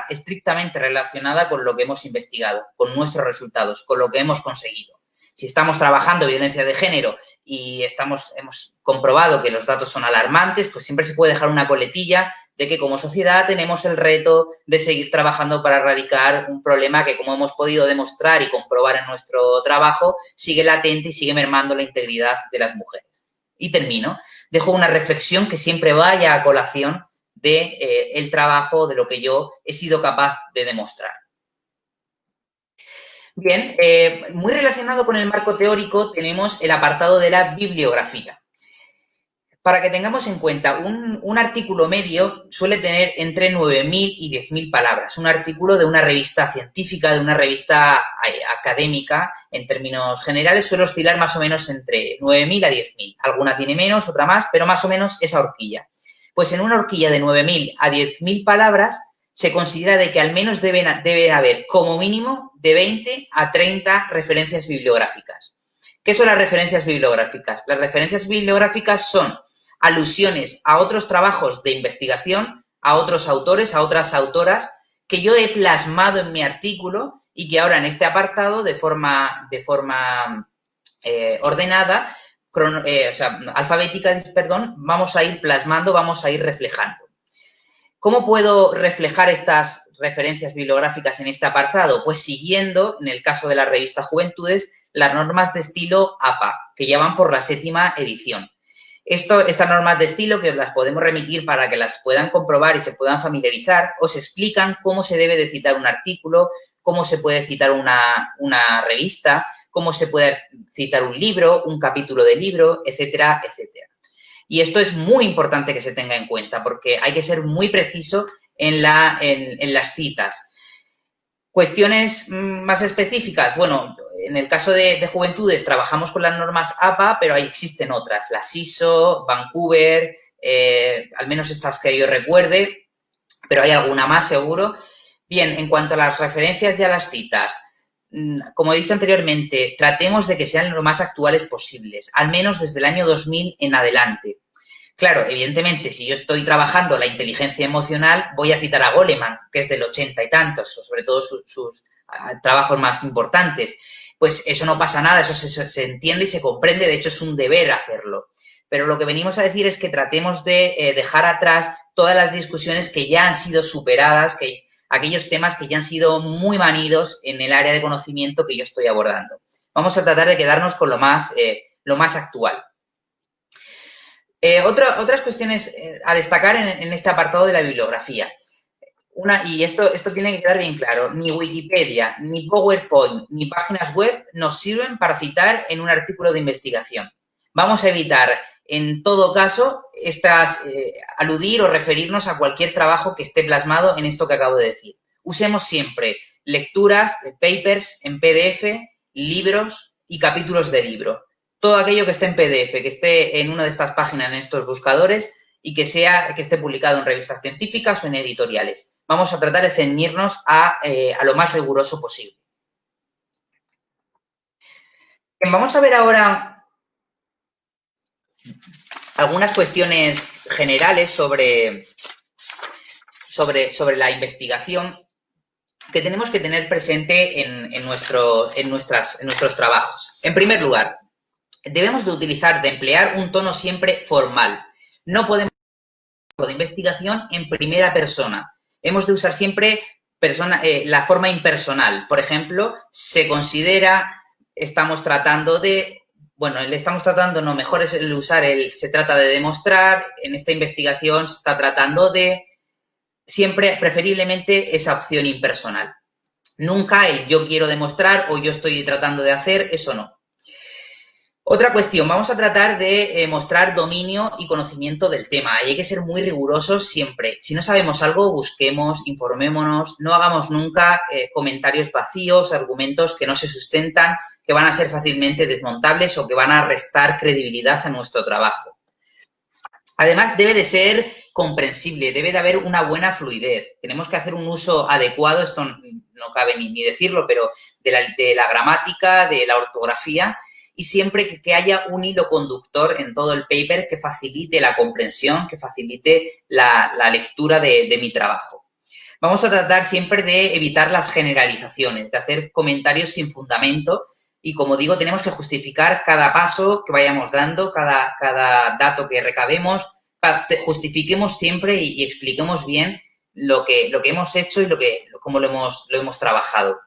estrictamente relacionada con lo que hemos investigado, con nuestros resultados, con lo que hemos conseguido. Si estamos trabajando violencia de género y hemos comprobado que los datos son alarmantes, pues siempre se puede dejar una coletilla de que como sociedad tenemos el reto de seguir trabajando para erradicar un problema que, como hemos podido demostrar y comprobar en nuestro trabajo, sigue latente y sigue mermando la integridad de las mujeres. Y termino. Dejo una reflexión que siempre vaya a colación del trabajo, de lo que yo he sido capaz de demostrar. Bien, muy relacionado con el marco teórico tenemos el apartado de la bibliografía. Para que tengamos en cuenta, un artículo medio suele tener entre 9.000 y 10.000 palabras. Un artículo de una revista científica, de una revista académica, en términos generales, suele oscilar más o menos entre 9.000 a 10.000. Alguna tiene menos, otra más, pero más o menos esa horquilla. Pues en una horquilla de 9.000 a 10.000 palabras se considera de que al menos debe haber como mínimo de 20 a 30 referencias bibliográficas. ¿Qué son las referencias bibliográficas? Las referencias bibliográficas son alusiones a otros trabajos de investigación, a otros autores, a otras autoras, que yo he plasmado en mi artículo y que ahora en este apartado, de forma ordenada, alfabética, vamos a ir plasmando, vamos a ir reflejando. ¿Cómo puedo reflejar estas referencias bibliográficas en este apartado? Pues siguiendo, en el caso de la revista Juventudes, las normas de estilo APA, que ya van por la 7ª edición. Estas normas de estilo, que os las podemos remitir para que las puedan comprobar y se puedan familiarizar, os explican cómo se debe de citar un artículo, cómo se puede citar una revista, cómo se puede citar un libro, un capítulo de libro, etcétera, etcétera. Y esto es muy importante que se tenga en cuenta porque hay que ser muy preciso en las citas. Cuestiones más específicas, bueno, en el caso de Juventudes trabajamos con las normas APA, pero ahí existen otras, las ISO, Vancouver, al menos estas que yo recuerde, pero hay alguna más seguro. Bien, en cuanto a las referencias y a las citas, como he dicho anteriormente, tratemos de que sean lo más actuales posibles, al menos desde el año 2000 en adelante. Claro, evidentemente, si yo estoy trabajando la inteligencia emocional, voy a citar a Goleman, que es del 80 y tantos, o sobre todo sus trabajos más importantes. Pues eso no pasa nada, eso se entiende y se comprende, de hecho es un deber hacerlo. Pero lo que venimos a decir es que tratemos de dejar atrás todas las discusiones que ya han sido superadas, aquellos temas que ya han sido muy manidos en el área de conocimiento que yo estoy abordando. Vamos a tratar de quedarnos con lo más actual. Otras cuestiones a destacar en este apartado de la bibliografía. Y esto tiene que quedar bien claro, ni Wikipedia, ni PowerPoint, ni páginas web nos sirven para citar en un artículo de investigación. Vamos a evitar, en todo caso, aludir o referirnos a cualquier trabajo que esté plasmado en esto que acabo de decir. Usemos siempre lecturas, papers en PDF, libros y capítulos de libro. Todo aquello que esté en PDF, que esté en una de estas páginas, en estos buscadores, y que esté publicado en revistas científicas o en editoriales. Vamos a tratar de ceñirnos a lo más riguroso posible. Bien, vamos a ver ahora algunas cuestiones generales sobre la investigación que tenemos que tener presente en nuestros trabajos. En primer lugar, debemos de emplear un tono siempre formal. No podemos de investigación en primera persona. Hemos de usar siempre la forma impersonal. Por ejemplo, se considera, mejor es el usar se trata de demostrar, en esta investigación se está tratando de, siempre preferiblemente esa opción impersonal. Nunca el yo quiero demostrar o yo estoy tratando de hacer, eso no. Otra cuestión, vamos a tratar de mostrar dominio y conocimiento del tema. Y hay que ser muy rigurosos siempre. Si no sabemos algo, busquemos, informémonos, no hagamos nunca comentarios vacíos, argumentos que no se sustentan, que van a ser fácilmente desmontables o que van a restar credibilidad a nuestro trabajo. Además, debe de ser comprensible, debe de haber una buena fluidez. Tenemos que hacer un uso adecuado, esto no cabe ni decirlo, pero de la gramática, de la ortografía, y siempre que haya un hilo conductor en todo el paper que facilite la comprensión, que facilite la lectura de mi trabajo. Vamos a tratar siempre de evitar las generalizaciones, de hacer comentarios sin fundamento y, como digo, tenemos que justificar cada paso que vayamos dando, cada dato que recabemos, justifiquemos siempre y expliquemos bien lo que hemos hecho y cómo lo hemos trabajado.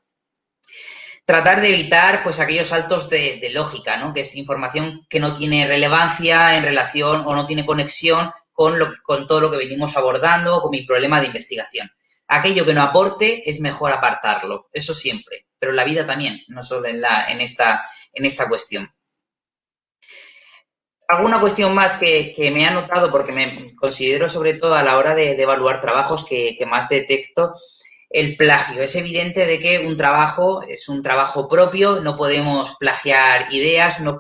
Tratar de evitar pues aquellos saltos de lógica, ¿no? Que es información que no tiene relevancia en relación o no tiene conexión con todo lo que venimos abordando, con mi problema de investigación. Aquello que no aporte es mejor apartarlo, eso siempre, pero en la vida también, no solo en esta cuestión. Alguna cuestión más que me ha notado, porque me considero sobre todo a la hora de evaluar trabajos que más detecto, el plagio. Es evidente de que un trabajo es un trabajo propio, no podemos plagiar ideas, no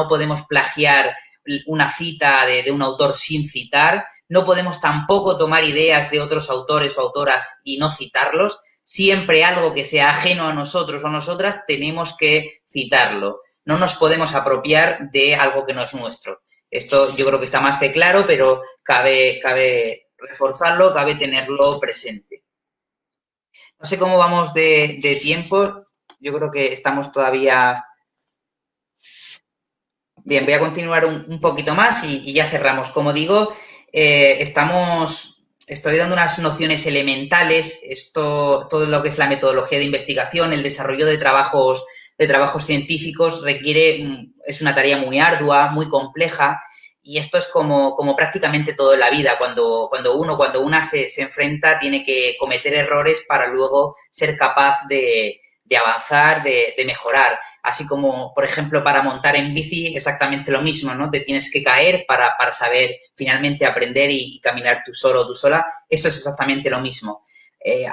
podemos plagiar una cita de un autor sin citar, no podemos tampoco tomar ideas de otros autores o autoras y no citarlos. Siempre algo que sea ajeno a nosotros o nosotras tenemos que citarlo. No nos podemos apropiar de algo que no es nuestro. Esto yo creo que está más que claro, pero cabe reforzarlo, cabe tenerlo presente. No sé cómo vamos de tiempo. Yo creo que estamos todavía... Bien, voy a continuar un poquito más y ya cerramos. Como digo, estamos estoy dando unas nociones elementales, todo lo que es la metodología de investigación, el desarrollo de trabajos científicos es una tarea muy ardua, muy compleja, y esto es como prácticamente todo en la vida. Cuando una se enfrenta, tiene que cometer errores para luego ser capaz de avanzar, de mejorar. Así como, por ejemplo, para montar en bici, exactamente lo mismo, ¿no? Te tienes que caer para saber finalmente aprender y caminar tú solo o tú sola. Esto es exactamente lo mismo.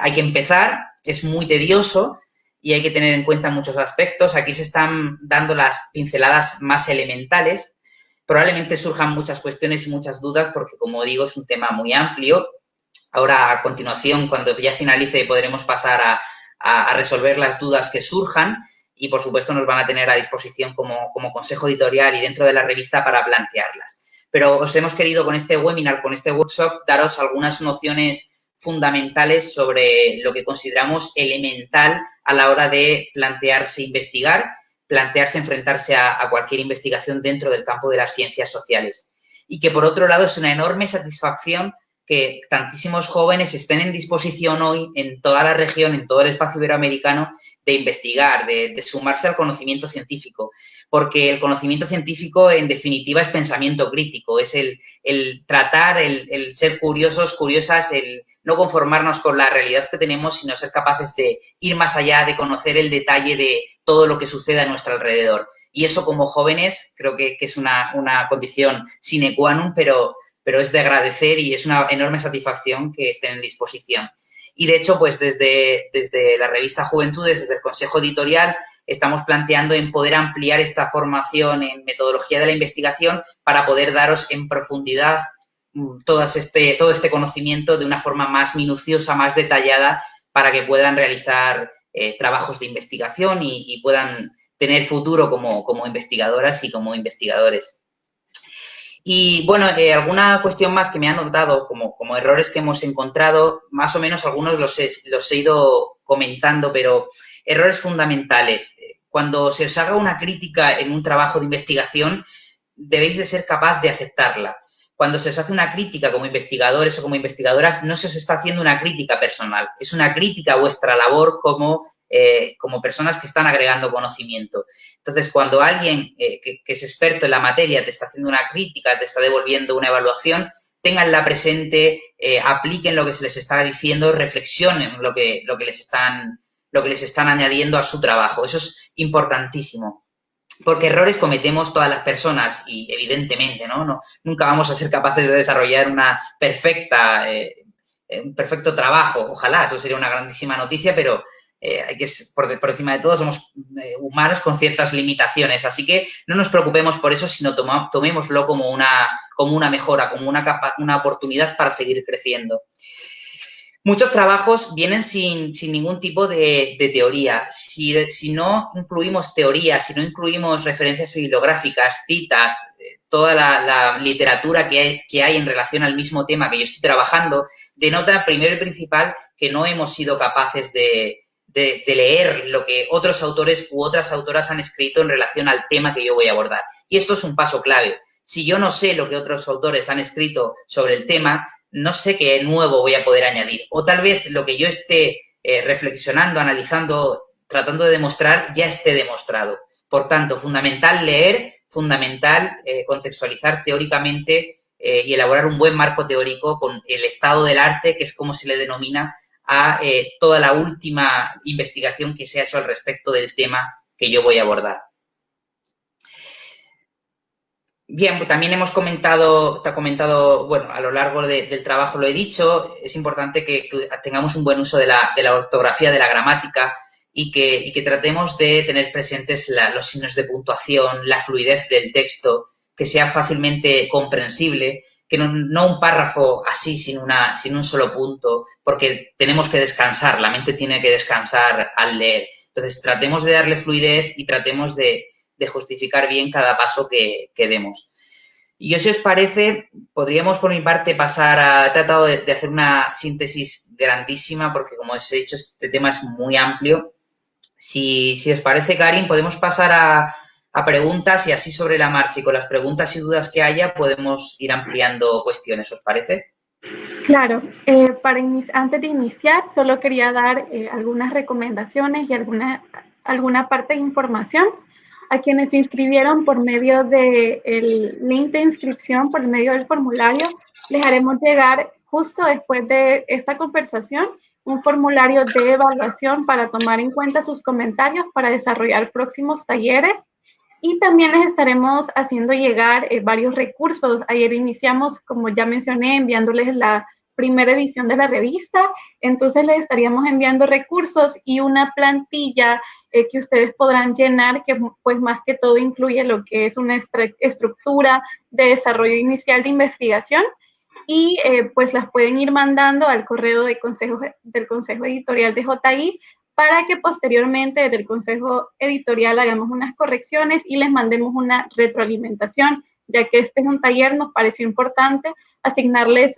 Hay que empezar, es muy tedioso y hay que tener en cuenta muchos aspectos. Aquí se están dando las pinceladas más elementales. Probablemente surjan muchas cuestiones y muchas dudas porque, como digo, es un tema muy amplio. Ahora, a continuación, cuando ya finalice, podremos pasar a resolver las dudas que surjan y, por supuesto, nos van a tener a disposición como consejo editorial y dentro de la revista para plantearlas. Pero os hemos querido con este webinar, con este workshop, daros algunas nociones fundamentales sobre lo que consideramos elemental a la hora de plantearse investigar, plantearse enfrentarse a cualquier investigación dentro del campo de las ciencias sociales. Y que, por otro lado, es una enorme satisfacción que tantísimos jóvenes estén en disposición hoy en toda la región, en todo el espacio iberoamericano, de investigar, de sumarse al conocimiento científico. Porque el conocimiento científico, en definitiva, es pensamiento crítico, es el tratar, el ser curiosos, curiosas, el no conformarnos con la realidad que tenemos, sino ser capaces de ir más allá, de conocer el detalle de todo lo que sucede a nuestro alrededor. Y eso, como jóvenes, creo que es una condición sine qua non, pero es de agradecer y es una enorme satisfacción que estén en disposición. Y, de hecho, pues desde la revista Juventudes, desde el Consejo Editorial, estamos planteando en poder ampliar esta formación en metodología de la investigación para poder daros en profundidad todo este conocimiento de una forma más minuciosa, más detallada, para que puedan realizar trabajos de investigación y puedan tener futuro como investigadoras y como investigadores. Y, bueno, alguna cuestión más que me han notado como errores que hemos encontrado, más o menos algunos los he ido comentando, pero errores fundamentales. Cuando se os haga una crítica en un trabajo de investigación, debéis de ser capaz de aceptarla. Cuando se os hace una crítica como investigadores o como investigadoras, no se os está haciendo una crítica personal, es una crítica a vuestra labor como personas que están agregando conocimiento. Entonces, cuando alguien que es experto en la materia te está haciendo una crítica, te está devolviendo una evaluación, ténganla presente, apliquen lo que se les está diciendo, reflexionen lo que les están añadiendo a su trabajo. Eso es importantísimo. Porque errores cometemos todas las personas y, evidentemente, ¿no? Nunca vamos a ser capaces de desarrollar un perfecto trabajo. Ojalá, eso sería una grandísima noticia, pero hay que, por encima de todo, somos humanos con ciertas limitaciones. Así que no nos preocupemos por eso, sino tomémoslo como una mejora, como una oportunidad para seguir creciendo. Muchos trabajos vienen sin ningún tipo de teoría. Si no incluimos teoría, si no incluimos referencias bibliográficas, citas, toda la literatura que hay en relación al mismo tema que yo estoy trabajando, denota primero y principal que no hemos sido capaces de leer lo que otros autores u otras autoras han escrito en relación al tema que yo voy a abordar. Y esto es un paso clave. Si yo no sé lo que otros autores han escrito sobre el tema, no sé qué nuevo voy a poder añadir. O tal vez lo que yo esté reflexionando, analizando, tratando de demostrar, ya esté demostrado. Por tanto, fundamental leer, fundamental contextualizar teóricamente y elaborar un buen marco teórico con el estado del arte, que es como se le denomina a toda la última investigación que se ha hecho al respecto del tema que yo voy a abordar. Bien, también hemos comentado, bueno, a lo largo del trabajo lo he dicho, es importante que tengamos un buen uso de la ortografía, de la gramática y que tratemos de tener presentes los signos de puntuación, la fluidez del texto, que sea fácilmente comprensible, que no un párrafo así sin un solo punto, porque tenemos que descansar, la mente tiene que descansar al leer. Entonces, tratemos de darle fluidez y tratemos de justificar bien cada paso que demos. Y yo, si os parece, podríamos por mi parte he tratado de hacer una síntesis grandísima porque, como os he dicho, este tema es muy amplio. Si os parece, Karin, podemos pasar a preguntas y así sobre la marcha y con las preguntas y dudas que haya podemos ir ampliando cuestiones, ¿os parece? Claro, antes de iniciar, solo quería dar algunas recomendaciones y alguna parte de información a quienes se inscribieron por medio del link de inscripción, por medio del formulario. Les haremos llegar justo después de esta conversación un formulario de evaluación para tomar en cuenta sus comentarios para desarrollar próximos talleres. Y también les estaremos haciendo llegar varios recursos. Ayer iniciamos, como ya mencioné, enviándoles la primera edición de la revista. Entonces les estaríamos enviando recursos y una plantilla que ustedes podrán llenar, que pues más que todo incluye lo que es una estructura de desarrollo inicial de investigación. Y pues las pueden ir mandando al correo del Consejo Editorial de JI para que posteriormente desde el Consejo Editorial hagamos unas correcciones y les mandemos una retroalimentación, ya que este es un taller, nos pareció importante asignarles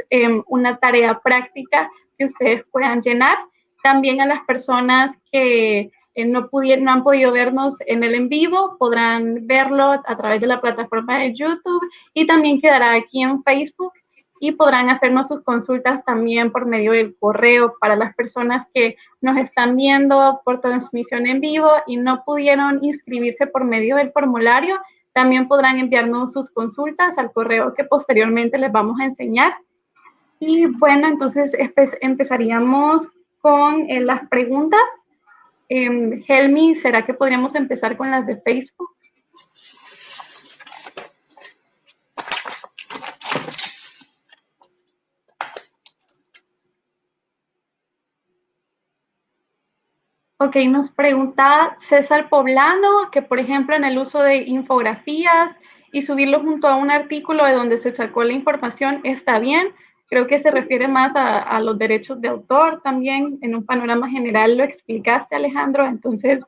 una tarea práctica que ustedes puedan llenar. También a las personas que no han podido vernos en el en vivo, podrán verlo a través de la plataforma de YouTube y también quedará aquí en Facebook y podrán hacernos sus consultas también por medio del correo para las personas que nos están viendo por transmisión en vivo y no pudieron inscribirse por medio del formulario. También podrán enviarnos sus consultas al correo que posteriormente les vamos a enseñar. Y bueno, entonces empezaríamos con las preguntas. Helmi, ¿será que podríamos empezar con las de Facebook? Ok, nos pregunta César Poblano que, por ejemplo, en el uso de infografías y subirlo junto a un artículo de donde se sacó la información está bien. Creo que se refiere más a los derechos de autor también. En un panorama general lo explicaste, Alejandro. Entonces,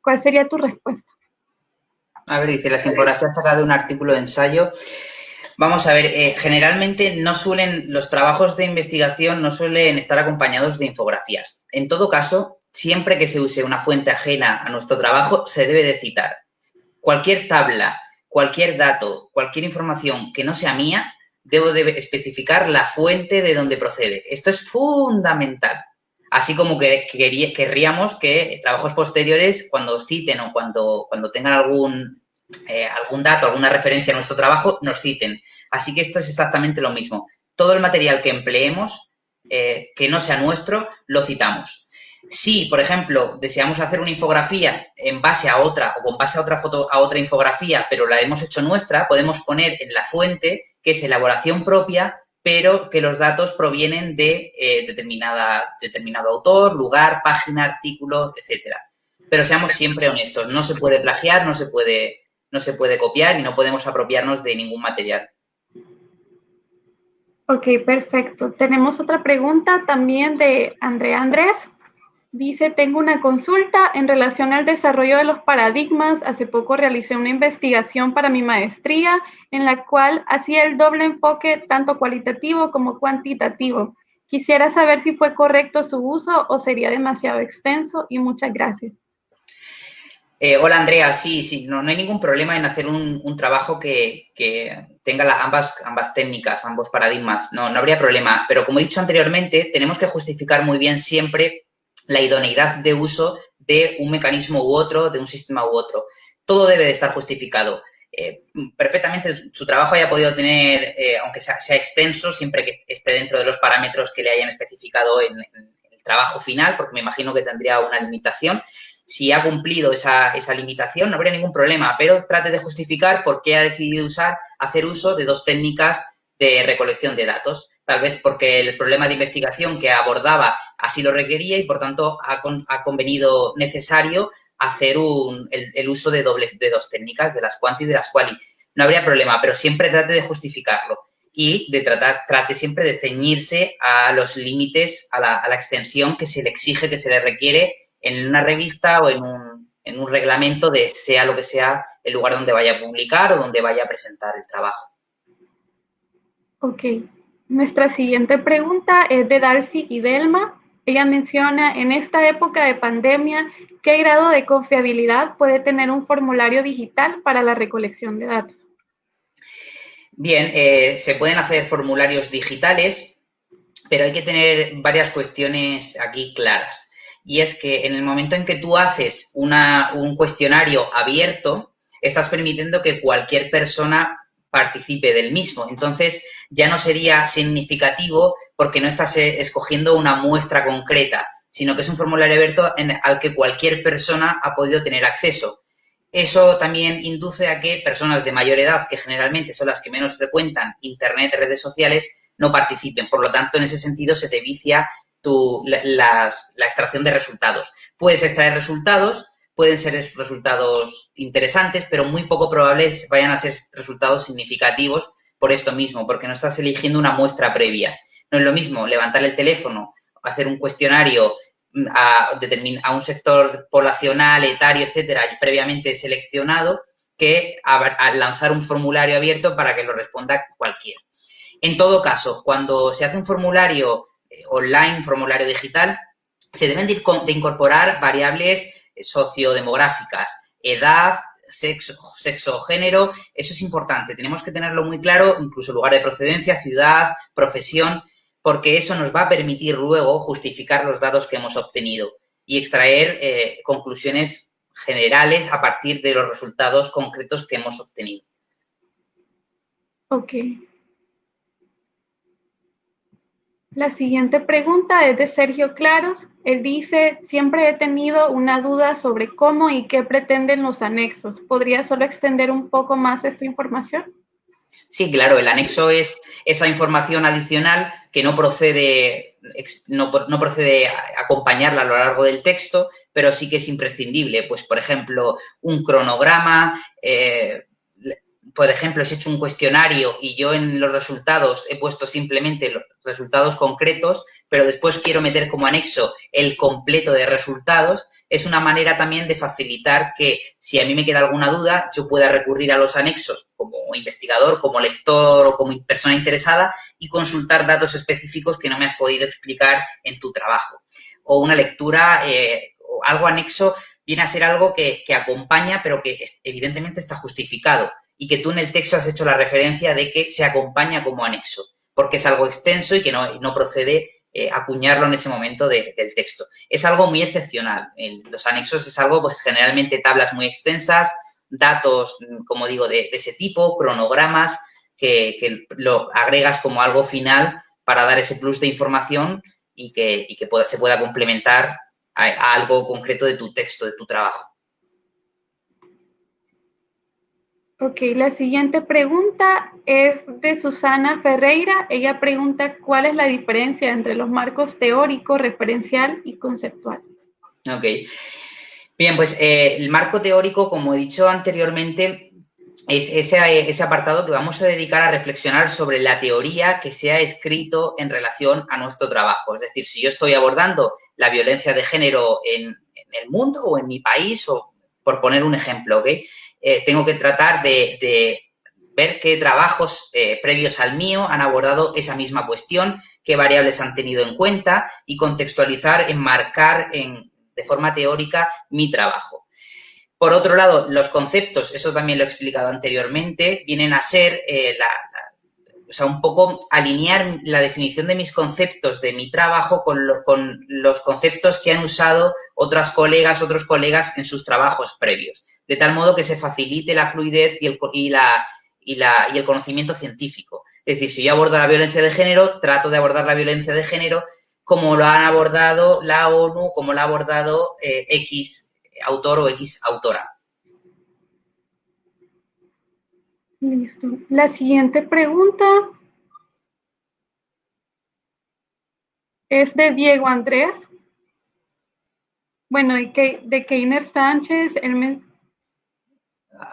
¿cuál sería tu respuesta? A ver, dice, las infografías sacadas de un artículo de ensayo. Vamos a ver, generalmente los trabajos de investigación no suelen estar acompañados de infografías. En todo caso, siempre que se use una fuente ajena a nuestro trabajo, se debe de citar. Cualquier tabla, cualquier dato, cualquier información que no sea mía, debo de especificar la fuente de donde procede. Esto es fundamental. Así como que querríamos que trabajos posteriores, cuando os citen o cuando tengan algún dato, alguna referencia a nuestro trabajo, nos citen. Así que esto es exactamente lo mismo. Todo el material que empleemos, que no sea nuestro, lo citamos. Si, por ejemplo, deseamos hacer una infografía en base a otra o con base a otra foto, a otra infografía, pero la hemos hecho nuestra, podemos poner en la fuente que es elaboración propia, pero que los datos provienen de determinado autor, lugar, página, artículo, etcétera. Pero seamos siempre honestos, no se puede plagiar, no se puede copiar y no podemos apropiarnos de ningún material. Ok, perfecto. Tenemos otra pregunta también de Andrea Andrés. Dice, tengo una consulta en relación al desarrollo de los paradigmas. Hace poco realicé una investigación para mi maestría en la cual hacía el doble enfoque tanto cualitativo como cuantitativo. Quisiera saber si fue correcto su uso o sería demasiado extenso y muchas gracias. Hola Andrea, sí, no hay ningún problema en hacer un trabajo que tenga ambas técnicas, ambos paradigmas, no habría problema, pero como he dicho anteriormente, tenemos que justificar muy bien siempre la idoneidad de uso de un mecanismo u otro, de un sistema u otro. Todo debe de estar justificado. Perfectamente su trabajo haya podido tener, aunque sea extenso, siempre que esté dentro de los parámetros que le hayan especificado en el trabajo final, porque me imagino que tendría una limitación. Si ha cumplido esa limitación, no habría ningún problema, pero trate de justificar por qué ha decidido hacer uso de dos técnicas de recolección de datos. Tal vez porque el problema de investigación que abordaba así lo requería y, por tanto, ha convenido necesario hacer el uso de dos técnicas, de las quanti y de las quali. No habría problema, pero siempre trate de justificarlo y trate siempre de ceñirse a los límites, a la extensión que se le exige, que se le requiere en una revista o en un reglamento de sea lo que sea el lugar donde vaya a publicar o donde vaya a presentar el trabajo. Ok. Nuestra siguiente pregunta es de Darcy y Delma. Ella menciona, en esta época de pandemia, ¿qué grado de confiabilidad puede tener un formulario digital para la recolección de datos? Bien, se pueden hacer formularios digitales, pero hay que tener varias cuestiones aquí claras. Y es que en el momento en que tú haces un cuestionario abierto, estás permitiendo que cualquier persona participe del mismo. Entonces, ya no sería significativo porque no estás escogiendo una muestra concreta, sino que es un formulario abierto al que cualquier persona ha podido tener acceso. Eso también induce a que personas de mayor edad, que generalmente son las que menos frecuentan Internet, redes sociales, no participen. Por lo tanto, en ese sentido, se te vicia la extracción de resultados. Puedes extraer resultados, pueden ser resultados interesantes, pero muy poco probables vayan a ser resultados significativos por esto mismo, porque no estás eligiendo una muestra previa. No es lo mismo levantar el teléfono, hacer un cuestionario a un sector poblacional, etario, etcétera, previamente seleccionado, que a lanzar un formulario abierto para que lo responda cualquiera. En todo caso, cuando se hace un formulario online, formulario digital, se deben de incorporar variables sociodemográficas, edad, sexo, género, eso es importante, tenemos que tenerlo muy claro, incluso lugar de procedencia, ciudad, profesión, porque eso nos va a permitir luego justificar los datos que hemos obtenido y extraer conclusiones generales a partir de los resultados concretos que hemos obtenido. Ok. La siguiente pregunta es de Sergio Claros. Él dice, siempre he tenido una duda sobre cómo y qué pretenden los anexos. ¿Podría solo extender un poco más esta información? Sí, claro, el anexo es esa información adicional que no procede a acompañarla a lo largo del texto, pero sí que es imprescindible. Pues, por ejemplo, un cronograma, por ejemplo, si he hecho un cuestionario y yo en los resultados he puesto simplemente los resultados concretos, pero después quiero meter como anexo el completo de resultados, es una manera también de facilitar que si a mí me queda alguna duda, yo pueda recurrir a los anexos como investigador, como lector o como persona interesada y consultar datos específicos que no me has podido explicar en tu trabajo. O una lectura o algo anexo viene a ser algo que acompaña, pero que evidentemente está justificado y que tú en el texto has hecho la referencia de que se acompaña como anexo, porque es algo extenso y que no procede acuñarlo en ese momento del texto. Es algo muy excepcional. En los anexos es algo, pues generalmente tablas muy extensas, datos, como digo, de ese tipo, cronogramas, que lo agregas como algo final para dar ese plus de información y que se pueda complementar a algo concreto de tu texto, de tu trabajo. Ok, la siguiente pregunta es de Susana Ferreira. Ella pregunta cuál es la diferencia entre los marcos teórico, referencial y conceptual. Ok. Bien, pues el marco teórico, como he dicho anteriormente, es ese apartado que vamos a dedicar a reflexionar sobre la teoría que se ha escrito en relación a nuestro trabajo. Es decir, si yo estoy abordando la violencia de género en el mundo o en mi país, o por poner un ejemplo, ¿ok? Tengo que tratar de ver qué trabajos previos al mío han abordado esa misma cuestión, qué variables han tenido en cuenta y contextualizar, enmarcar de forma teórica mi trabajo. Por otro lado, los conceptos, eso también lo he explicado anteriormente, vienen a ser un poco alinear la definición de mis conceptos de mi trabajo con los conceptos que han usado otros colegas en sus trabajos previos, de tal modo que se facilite la fluidez y el conocimiento científico. Es decir, si yo abordo la violencia de género, trato de abordar la violencia de género como lo han abordado la ONU, como lo ha abordado X autor o X autora. Listo. La siguiente pregunta es de Diego Andrés. Bueno, de Keiner Sánchez.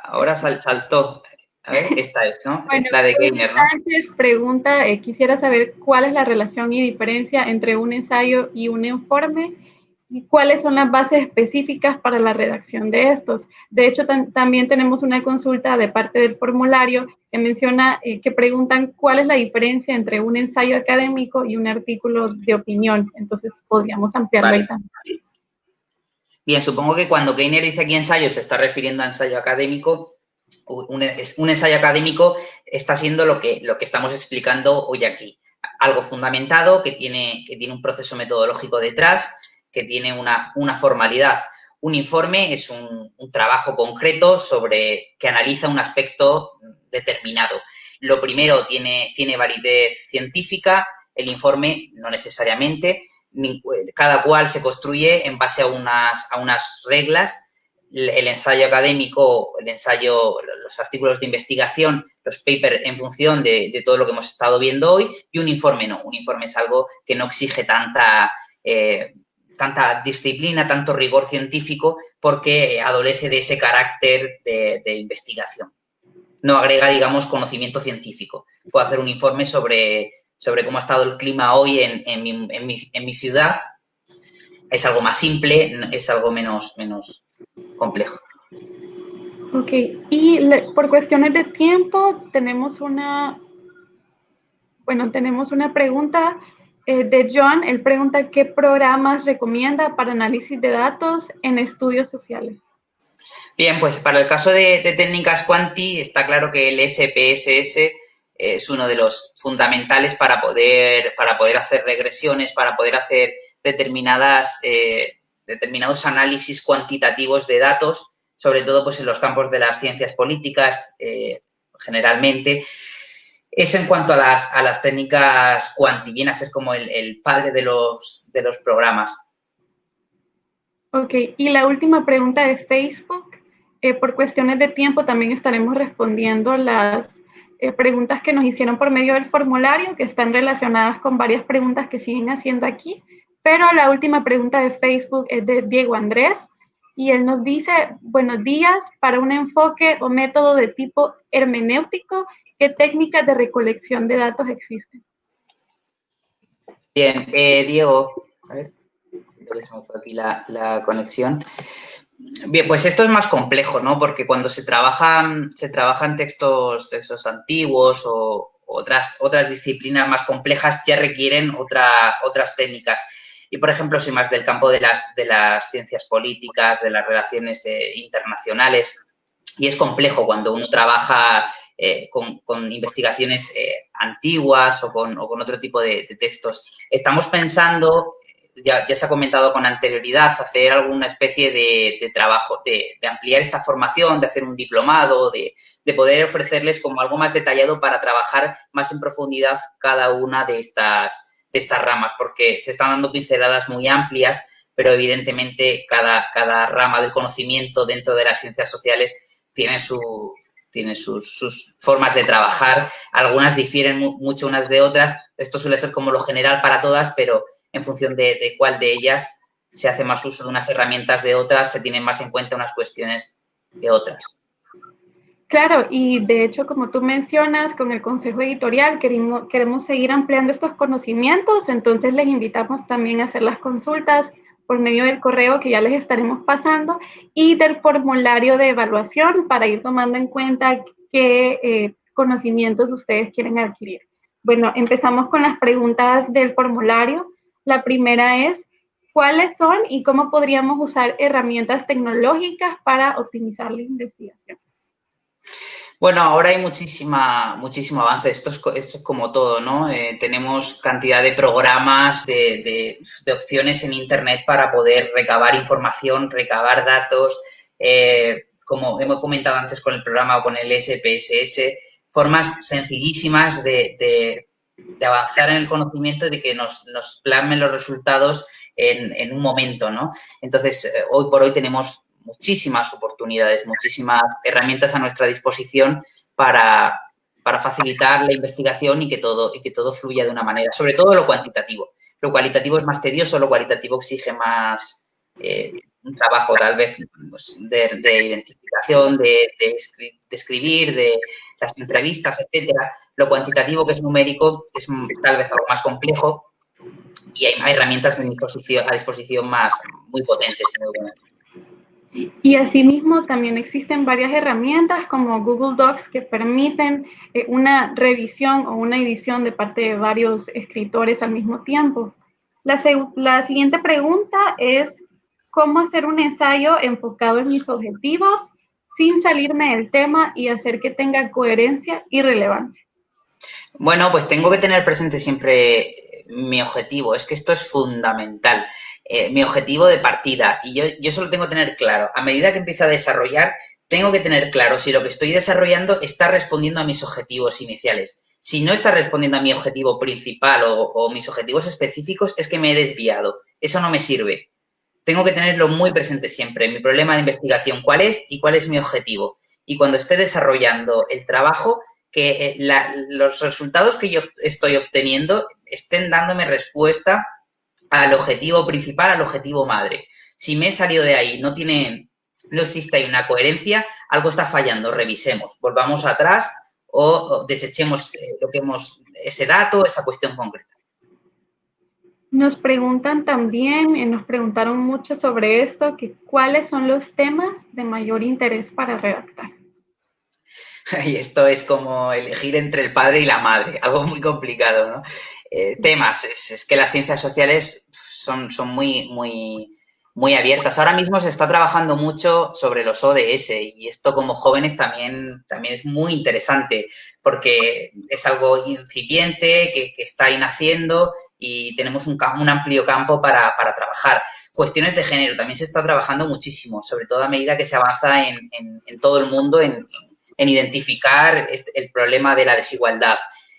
Ahora saltó. A ver, esta es, ¿no? Bueno, la de Keiner, ¿no? Sánchez pregunta, quisiera saber cuál es la relación y diferencia entre un ensayo y un informe y cuáles son las bases específicas para la redacción de estos. De hecho, también tenemos una consulta de parte del formulario que menciona, que preguntan cuál es la diferencia entre un ensayo académico y un artículo de opinión. Entonces, podríamos ampliarlo ahí también. Bien, supongo que cuando Keiner dice aquí ensayo se está refiriendo a ensayo académico un ensayo académico está siendo lo que estamos explicando hoy aquí. Algo fundamentado, que tiene un proceso metodológico detrás, que tiene una formalidad. Un informe es un trabajo concreto que analiza un aspecto determinado. Lo primero tiene validez científica, el informe no necesariamente. Cada cual se construye en base a unas reglas. El ensayo académico, los artículos de investigación, los papers en función de todo lo que hemos estado viendo hoy, y un informe no. Un informe es algo que no exige tanta disciplina, tanto rigor científico, porque adolece de ese carácter de investigación. No agrega, digamos, conocimiento científico. Puedo hacer un informe sobre cómo ha estado el clima hoy en mi ciudad. Es algo más simple, es algo menos complejo. Ok, y por cuestiones de tiempo tenemos una pregunta de John. Él pregunta qué programas recomienda para análisis de datos en estudios sociales. Bien, pues para el caso de técnicas Quanti está claro que el SPSS es uno de los fundamentales para poder hacer regresiones, para poder hacer determinados análisis cuantitativos de datos, sobre todo pues en los campos de las ciencias políticas, generalmente. Es en cuanto a las técnicas Quanti, viene a ser como el padre de los programas. Ok, y la última pregunta de Facebook. Por cuestiones de tiempo también estaremos respondiendo las preguntas que nos hicieron por medio del formulario, que están relacionadas con varias preguntas que siguen haciendo aquí. Pero la última pregunta de Facebook es de Diego Andrés, y él nos dice: buenos días, para un enfoque o método de tipo hermenéutico, ¿qué técnicas de recolección de datos existen? Bien, Diego, a ver, se me fue aquí la conexión. Bien, pues esto es más complejo, ¿no? Porque cuando se trabajan textos antiguos o otras disciplinas más complejas ya requieren otras técnicas. Y, por ejemplo, soy más del campo de las ciencias políticas, de las relaciones internacionales, y es complejo cuando uno trabaja con investigaciones antiguas o con otro tipo de textos. Estamos pensando, ya se ha comentado con anterioridad, hacer alguna especie de trabajo, de ampliar esta formación, de hacer un diplomado, de poder ofrecerles como algo más detallado para trabajar más en profundidad cada una de estas ramas, porque se están dando pinceladas muy amplias, pero evidentemente cada rama del conocimiento dentro de las ciencias sociales tiene sus formas de trabajar. Algunas difieren mucho unas de otras. Esto suele ser como lo general para todas, pero en función de cuál de ellas se hace más uso de unas herramientas de otras, se tienen más en cuenta unas cuestiones de otras. Claro, y de hecho, como tú mencionas, con el Consejo Editorial queremos seguir ampliando estos conocimientos, entonces les invitamos también a hacer las consultas por medio del correo que ya les estaremos pasando y del formulario de evaluación para ir tomando en cuenta qué conocimientos ustedes quieren adquirir. Bueno, empezamos con las preguntas del formulario. La primera es: ¿cuáles son y cómo podríamos usar herramientas tecnológicas para optimizar la investigación? Bueno, ahora hay muchísimo avance. Esto es como todo, ¿no? Tenemos cantidad de programas, de opciones en Internet para poder recabar información, recabar datos. Como hemos comentado antes con el programa o con el SPSS, formas sencillísimas de avanzar en el conocimiento y de que nos plasmen los resultados en un momento, ¿no? Entonces, hoy por hoy tenemos muchísimas oportunidades, muchísimas herramientas a nuestra disposición para facilitar la investigación y que todo fluya de una manera, sobre todo lo cuantitativo. Lo cualitativo es más tedioso, lo cualitativo exige más un trabajo tal vez pues, de identificación, de escribir, de las entrevistas, etcétera. Lo cuantitativo, que es numérico, es tal vez algo más complejo y hay herramientas a disposición muy potentes y muy buenas. Y asimismo también existen varias herramientas como Google Docs que permiten una revisión o una edición de parte de varios escritores al mismo tiempo. La siguiente pregunta es: ¿cómo hacer un ensayo enfocado en mis objetivos sin salirme del tema y hacer que tenga coherencia y relevancia? Bueno, pues tengo que tener presente siempre mi objetivo. Es que esto es fundamental. Mi objetivo de partida. Y yo eso lo tengo que tener claro. A medida que empiezo a desarrollar, tengo que tener claro si lo que estoy desarrollando está respondiendo a mis objetivos iniciales. Si no está respondiendo a mi objetivo principal o mis objetivos específicos, es que me he desviado. Eso no me sirve. Tengo que tenerlo muy presente siempre. Mi problema de investigación, ¿cuál es y cuál es mi objetivo? Y cuando esté desarrollando el trabajo, que los resultados que yo estoy obteniendo estén dándome respuesta al objetivo principal, al objetivo madre. Si me he salido de ahí, no existe ahí una coherencia, algo está fallando, revisemos, volvamos atrás o desechemos ese dato, esa cuestión concreta. Nos preguntan también, nos preguntaron mucho sobre esto, que cuáles son los temas de mayor interés para redactar. Y esto es como elegir entre el padre y la madre, algo muy complicado, ¿no? Temas, es que las ciencias sociales son muy abiertas. Ahora mismo se está trabajando mucho sobre los ODS y esto como jóvenes también es muy interesante porque es algo incipiente que está ahí naciendo y tenemos un amplio campo para trabajar. Cuestiones de género también se está trabajando muchísimo, sobre todo a medida que se avanza en todo el mundo en identificar el problema de la desigualdad.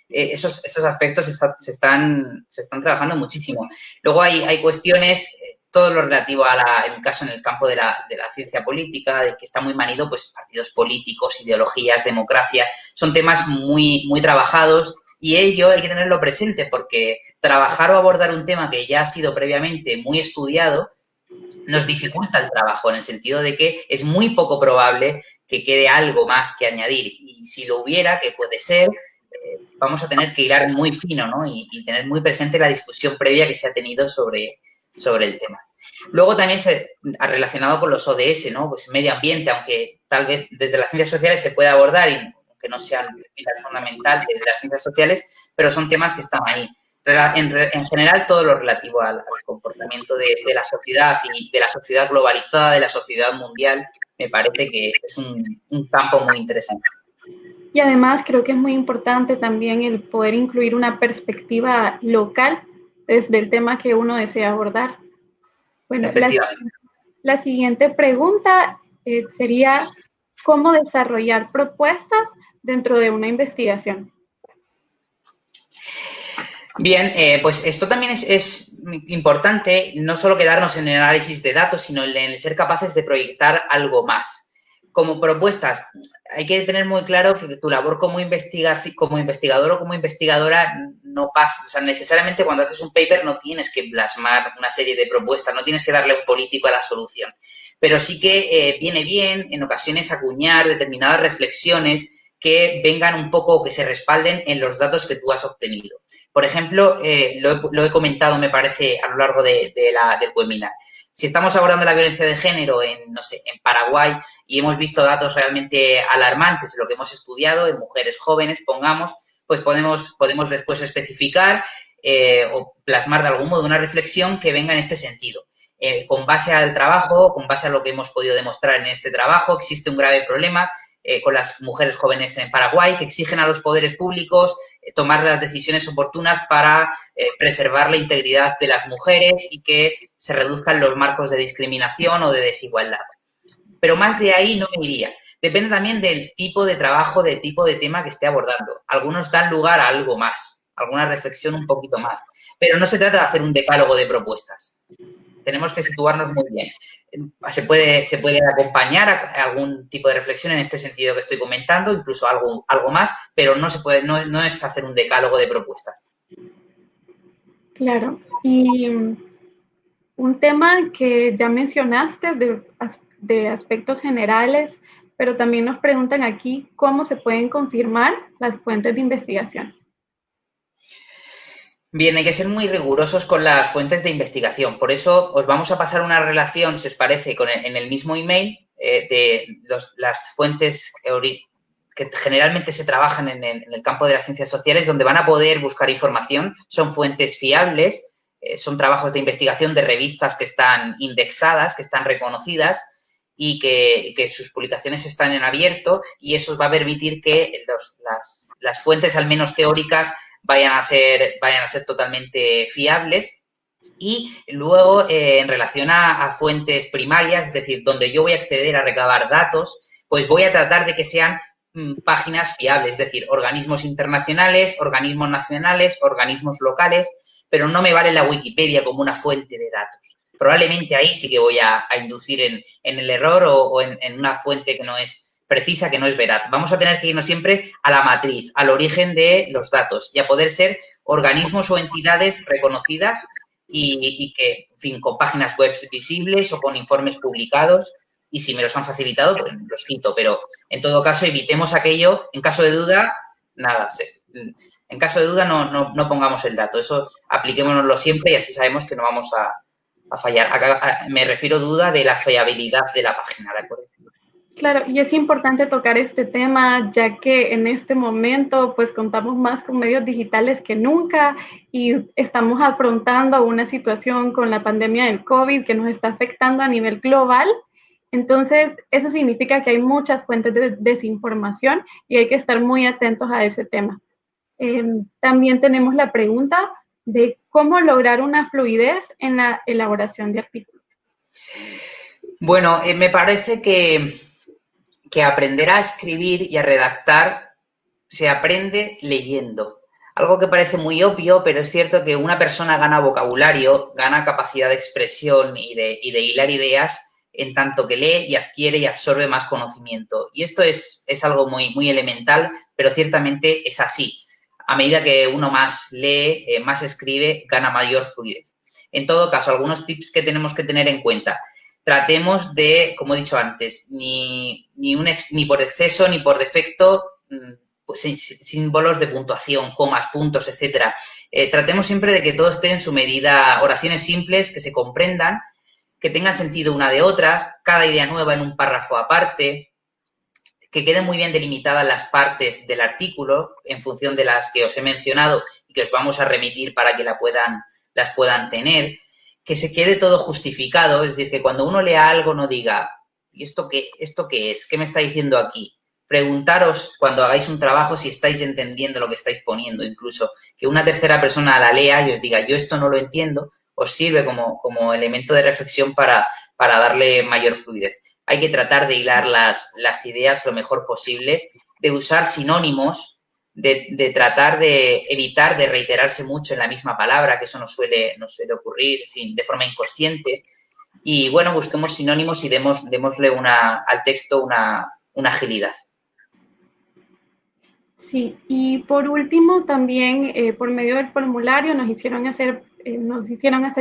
Esos aspectos se están trabajando muchísimo. Luego hay cuestiones, todo lo relativo en mi caso, en el campo de la ciencia política, de que está muy manido, pues partidos políticos, ideologías, democracia, son temas muy trabajados y ello hay que tenerlo presente porque trabajar o abordar un tema que ya ha sido previamente muy estudiado nos dificulta el trabajo en el sentido de que es muy poco probable que quede algo más que añadir y si lo hubiera, que puede ser, vamos a tener que hilar muy fino, ¿no? Y tener muy presente la discusión previa que se ha tenido sobre el tema. Luego también relacionado con los ODS, ¿no? Pues medio ambiente, aunque tal vez desde las ciencias sociales se pueda abordar y aunque no sea el pilar fundamental de las ciencias sociales, pero son temas que están ahí. En general, todo lo relativo al comportamiento de la sociedad y de la sociedad globalizada, de la sociedad mundial, me parece que es un campo muy interesante. Y además creo que es muy importante también el poder incluir una perspectiva local desde el tema que uno desea abordar. Bueno, la siguiente pregunta sería, ¿cómo desarrollar propuestas dentro de una investigación? Bien, pues esto también es importante, no solo quedarnos en el análisis de datos, sino en el ser capaces de proyectar algo más. Como propuestas, hay que tener muy claro que tu labor como investigador o como investigadora no pasa. O sea, necesariamente cuando haces un paper no tienes que plasmar una serie de propuestas, no tienes que darle a un político a la solución. Pero sí que viene bien en ocasiones acuñar determinadas reflexiones que vengan un poco, que se respalden en los datos que tú has obtenido. Por ejemplo, lo he comentado, me parece, a lo largo del webinar. Si estamos abordando la violencia de género en Paraguay y hemos visto datos realmente alarmantes de lo que hemos estudiado en mujeres jóvenes, pongamos, pues podemos después especificar o plasmar de algún modo una reflexión que venga en este sentido. Con base al trabajo, con base a lo que hemos podido demostrar en este trabajo, existe un grave problema con las mujeres jóvenes en Paraguay, que exigen a los poderes públicos tomar las decisiones oportunas para preservar la integridad de las mujeres y que se reduzcan los marcos de discriminación o de desigualdad. Pero más de ahí no me iría. Depende también del tipo de trabajo, del tipo de tema que esté abordando. Algunos dan lugar a algo más, alguna reflexión un poquito más. Pero no se trata de hacer un decálogo de propuestas. Tenemos que situarnos muy bien. Se puede acompañar a algún tipo de reflexión en este sentido que estoy comentando, incluso algo más, pero no es hacer un decálogo de propuestas. Claro. Y un tema que ya mencionaste de aspectos generales, pero también nos preguntan aquí cómo se pueden confirmar las fuentes de investigación. Bien, hay que ser muy rigurosos con las fuentes de investigación. Por eso os vamos a pasar una relación, si os parece, en el mismo email de las fuentes que generalmente se trabajan en el campo de las ciencias sociales, donde van a poder buscar información. Son fuentes fiables, son trabajos de investigación de revistas que están indexadas, que están reconocidas y que sus publicaciones están en abierto, y eso va a permitir que las fuentes, al menos teóricas, vayan a ser totalmente fiables. Y luego, en relación a fuentes primarias, es decir, donde yo voy a acceder a recabar datos, pues voy a tratar de que sean páginas fiables, es decir, organismos internacionales, organismos nacionales, organismos locales, pero no me vale la Wikipedia como una fuente de datos. Probablemente ahí sí que voy a inducir en el error o en una fuente que no es precisa, que no es veraz. Vamos a tener que irnos siempre a la matriz, al origen de los datos, y a poder ser organismos o entidades reconocidas y que, en fin, con páginas web visibles o con informes publicados, y si me los han facilitado, pues los cito, pero en todo caso evitemos aquello. En caso de duda, nada, en caso de duda no pongamos el dato, eso apliquémonoslo siempre y así sabemos que no vamos a fallar. Me refiero a duda de la fiabilidad de la página, ¿de acuerdo? Claro, y es importante tocar este tema, ya que en este momento pues contamos más con medios digitales que nunca y estamos afrontando una situación con la pandemia del COVID que nos está afectando a nivel global. Entonces, eso significa que hay muchas fuentes de desinformación y hay que estar muy atentos a ese tema. También tenemos la pregunta de cómo lograr una fluidez en la elaboración de artículos. Bueno, me parece que aprender a escribir y a redactar se aprende leyendo. Algo que parece muy obvio, pero es cierto que una persona gana vocabulario, gana capacidad de expresión y de hilar ideas en tanto que lee y adquiere y absorbe más conocimiento. Y esto es algo muy elemental, pero ciertamente es así. A medida que uno más lee, más escribe, gana mayor fluidez. En todo caso, algunos tips que tenemos que tener en cuenta. Tratemos de, como he dicho antes, ni por exceso ni por defecto, pues símbolos de puntuación, comas, puntos, etcétera. Tratemos siempre de que todo esté en su medida, oraciones simples que se comprendan, que tengan sentido una de otras, cada idea nueva en un párrafo aparte, que queden muy bien delimitadas las partes del artículo en función de las que os he mencionado y que os vamos a remitir para que las puedan tener. Que se quede todo justificado, es decir, que cuando uno lea algo no diga, ¿y esto qué es? ¿Qué me está diciendo aquí? Preguntaros cuando hagáis un trabajo si estáis entendiendo lo que estáis poniendo, incluso que una tercera persona la lea y os diga, yo esto no lo entiendo, os sirve como elemento de reflexión para darle mayor fluidez. Hay que tratar de hilar las ideas lo mejor posible, de usar sinónimos, de tratar de evitar de reiterarse mucho en la misma palabra, que eso nos suele ocurrir de forma inconsciente. Y bueno, busquemos sinónimos y démosle al texto una agilidad. Sí, y por último también por medio del formulario nos hicieron hacer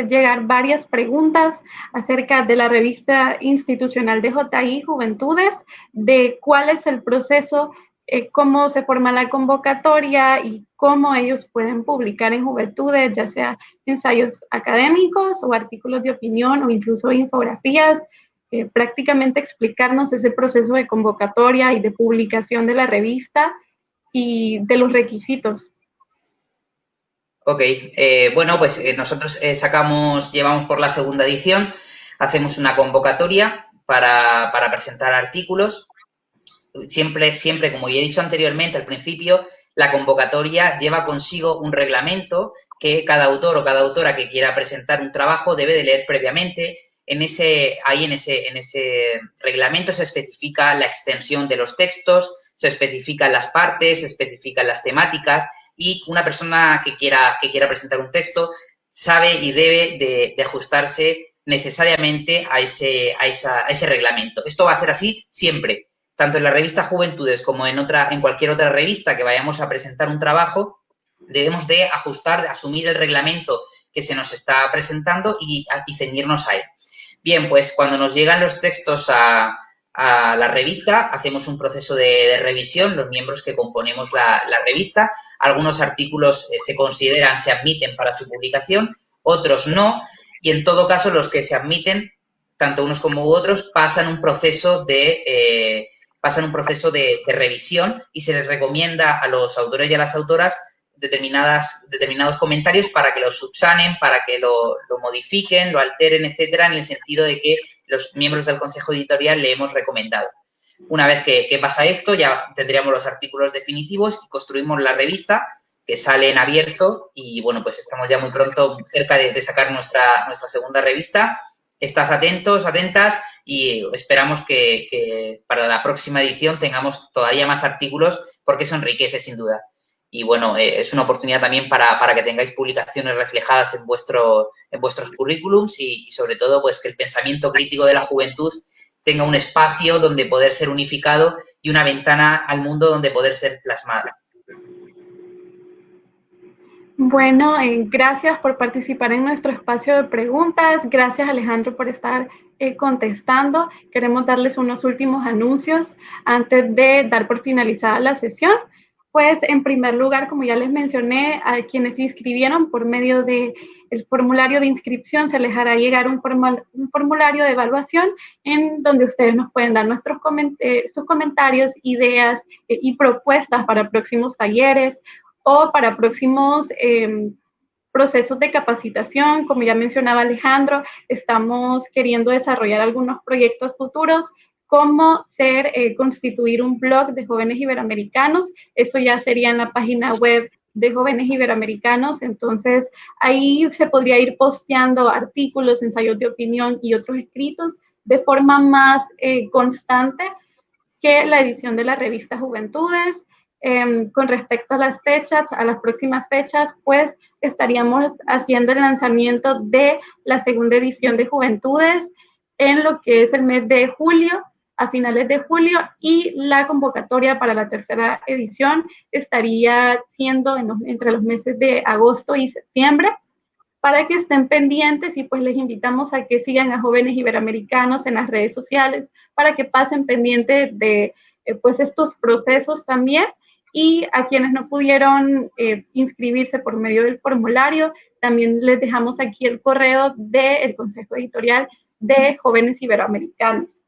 llegar varias preguntas acerca de la revista institucional de JI Juventudes, de cuál es el proceso, cómo se forma la convocatoria y cómo ellos pueden publicar en Juventudes, ya sea ensayos académicos o artículos de opinión o incluso infografías, prácticamente explicarnos ese proceso de convocatoria y de publicación de la revista y de los requisitos. Ok, bueno, pues nosotros llevamos por la segunda edición, hacemos una convocatoria para presentar artículos. Siempre, como ya he dicho anteriormente al principio, la convocatoria lleva consigo un reglamento que cada autor o cada autora que quiera presentar un trabajo debe de leer previamente. En ese reglamento se especifica la extensión de los textos, se especifican las partes, se especifican las temáticas, y una persona que quiera presentar un texto sabe y debe de ajustarse necesariamente a ese reglamento. Esto va a ser así siempre, tanto en la revista Juventudes como en cualquier otra revista que vayamos a presentar un trabajo. Debemos de asumir el reglamento que se nos está presentando y ceñirnos a él. Bien, pues cuando nos llegan los textos a la revista, hacemos un proceso de revisión, los miembros que componemos la revista. Algunos artículos se admiten para su publicación, otros no, y en todo caso los que se admiten, tanto unos como otros, pasan un proceso de revisión y se les recomienda a los autores y a las autoras determinados comentarios para que lo subsanen, para que lo modifiquen, lo alteren, etcétera, en el sentido de que los miembros del consejo editorial le hemos recomendado. Una vez que pasa esto, ya tendríamos los artículos definitivos y construimos la revista, que sale en abierto y, bueno, pues estamos ya muy pronto cerca de sacar nuestra segunda revista. Estad atentos, atentas y esperamos que para la próxima edición tengamos todavía más artículos porque eso enriquece sin duda. Y, bueno, es una oportunidad también para que tengáis publicaciones reflejadas en vuestros currículums y, sobre todo, pues que el pensamiento crítico de la juventud tenga un espacio donde poder ser unificado y una ventana al mundo donde poder ser plasmado. Bueno, gracias por participar en nuestro espacio de preguntas. Gracias, Alejandro, por estar contestando. Queremos darles unos últimos anuncios antes de dar por finalizada la sesión. Pues, en primer lugar, como ya les mencioné, a quienes se inscribieron por medio del formulario de inscripción, se les hará llegar un formulario de evaluación en donde ustedes nos pueden dar sus comentarios, ideas y propuestas para próximos talleres o para próximos procesos de capacitación. Como ya mencionaba Alejandro, estamos queriendo desarrollar algunos proyectos futuros, como constituir un blog de jóvenes iberoamericanos. Eso ya sería en la página web de Jóvenes Iberoamericanos. Entonces, ahí se podría ir posteando artículos, ensayos de opinión y otros escritos de forma más constante que la edición de la revista Juventudes. Con respecto a las fechas, a las próximas fechas, pues estaríamos haciendo el lanzamiento de la segunda edición de Juventudes en lo que es el mes de julio, a finales de julio, y la convocatoria para la tercera edición estaría siendo entre los meses de agosto y septiembre, para que estén pendientes, y pues les invitamos a que sigan a Jóvenes Iberoamericanos en las redes sociales para que pasen pendientes de pues estos procesos también. Y a quienes no pudieron inscribirse por medio del formulario, también les dejamos aquí el correo del Consejo Editorial de Jóvenes Iberoamericanos.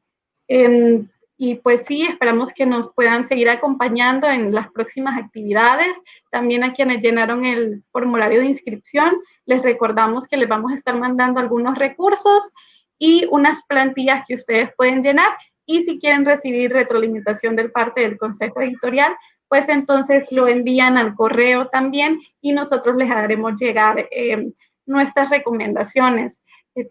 Y pues sí, esperamos que nos puedan seguir acompañando en las próximas actividades. También a quienes llenaron el formulario de inscripción, les recordamos que les vamos a estar mandando algunos recursos y unas plantillas que ustedes pueden llenar. Y si quieren recibir retroalimentación de parte del Consejo Editorial, pues entonces lo envían al correo también y nosotros les haremos llegar nuestras recomendaciones.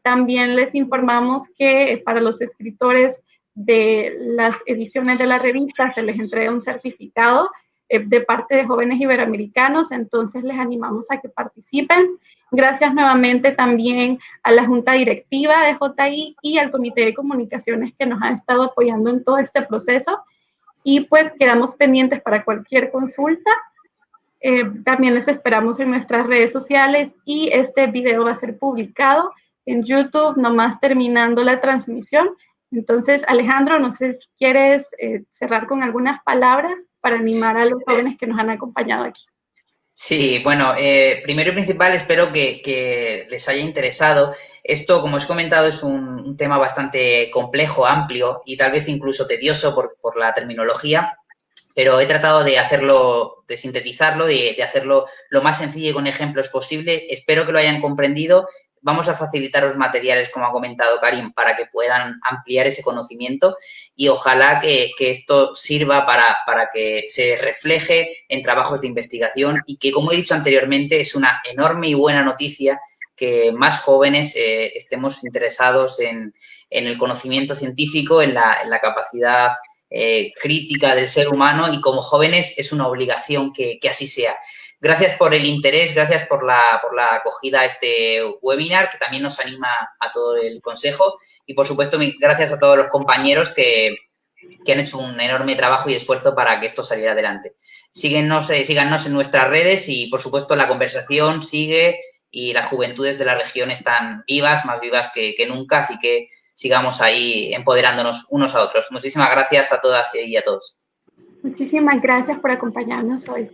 También les informamos que para los escritores de las ediciones de la revista se les entrega un certificado de parte de Jóvenes Iberoamericanos, entonces les animamos a que participen. Gracias nuevamente también a la Junta Directiva de JI y al Comité de Comunicaciones que nos ha estado apoyando en todo este proceso. Y pues quedamos pendientes para cualquier consulta. También les esperamos en nuestras redes sociales y este video va a ser publicado en YouTube nomás terminando la transmisión. Entonces, Alejandro, no sé si quieres cerrar con algunas palabras para animar a los jóvenes que nos han acompañado aquí. Sí, bueno, primero y principal, espero que les haya interesado. Esto, como os he comentado, es un tema bastante complejo, amplio y tal vez incluso tedioso por la terminología, pero he tratado de hacerlo, de sintetizarlo, de hacerlo lo más sencillo y con ejemplos posible. Espero que lo hayan comprendido. Vamos a facilitaros materiales, como ha comentado Karim, para que puedan ampliar ese conocimiento y ojalá que esto sirva para que se refleje en trabajos de investigación y que, como he dicho anteriormente, es una enorme y buena noticia que más jóvenes estemos interesados en el conocimiento científico, en la capacidad crítica del ser humano, y como jóvenes es una obligación que así sea. Gracias por el interés, gracias por la acogida a este webinar, que también nos anima a todo el consejo, y por supuesto gracias a todos los compañeros que han hecho un enorme trabajo y esfuerzo para que esto saliera adelante. Síganos en nuestras redes y, por supuesto, la conversación sigue y las juventudes de la región están vivas, más vivas que nunca, así que sigamos ahí empoderándonos unos a otros. Muchísimas gracias a todas y a todos. Muchísimas gracias por acompañarnos hoy.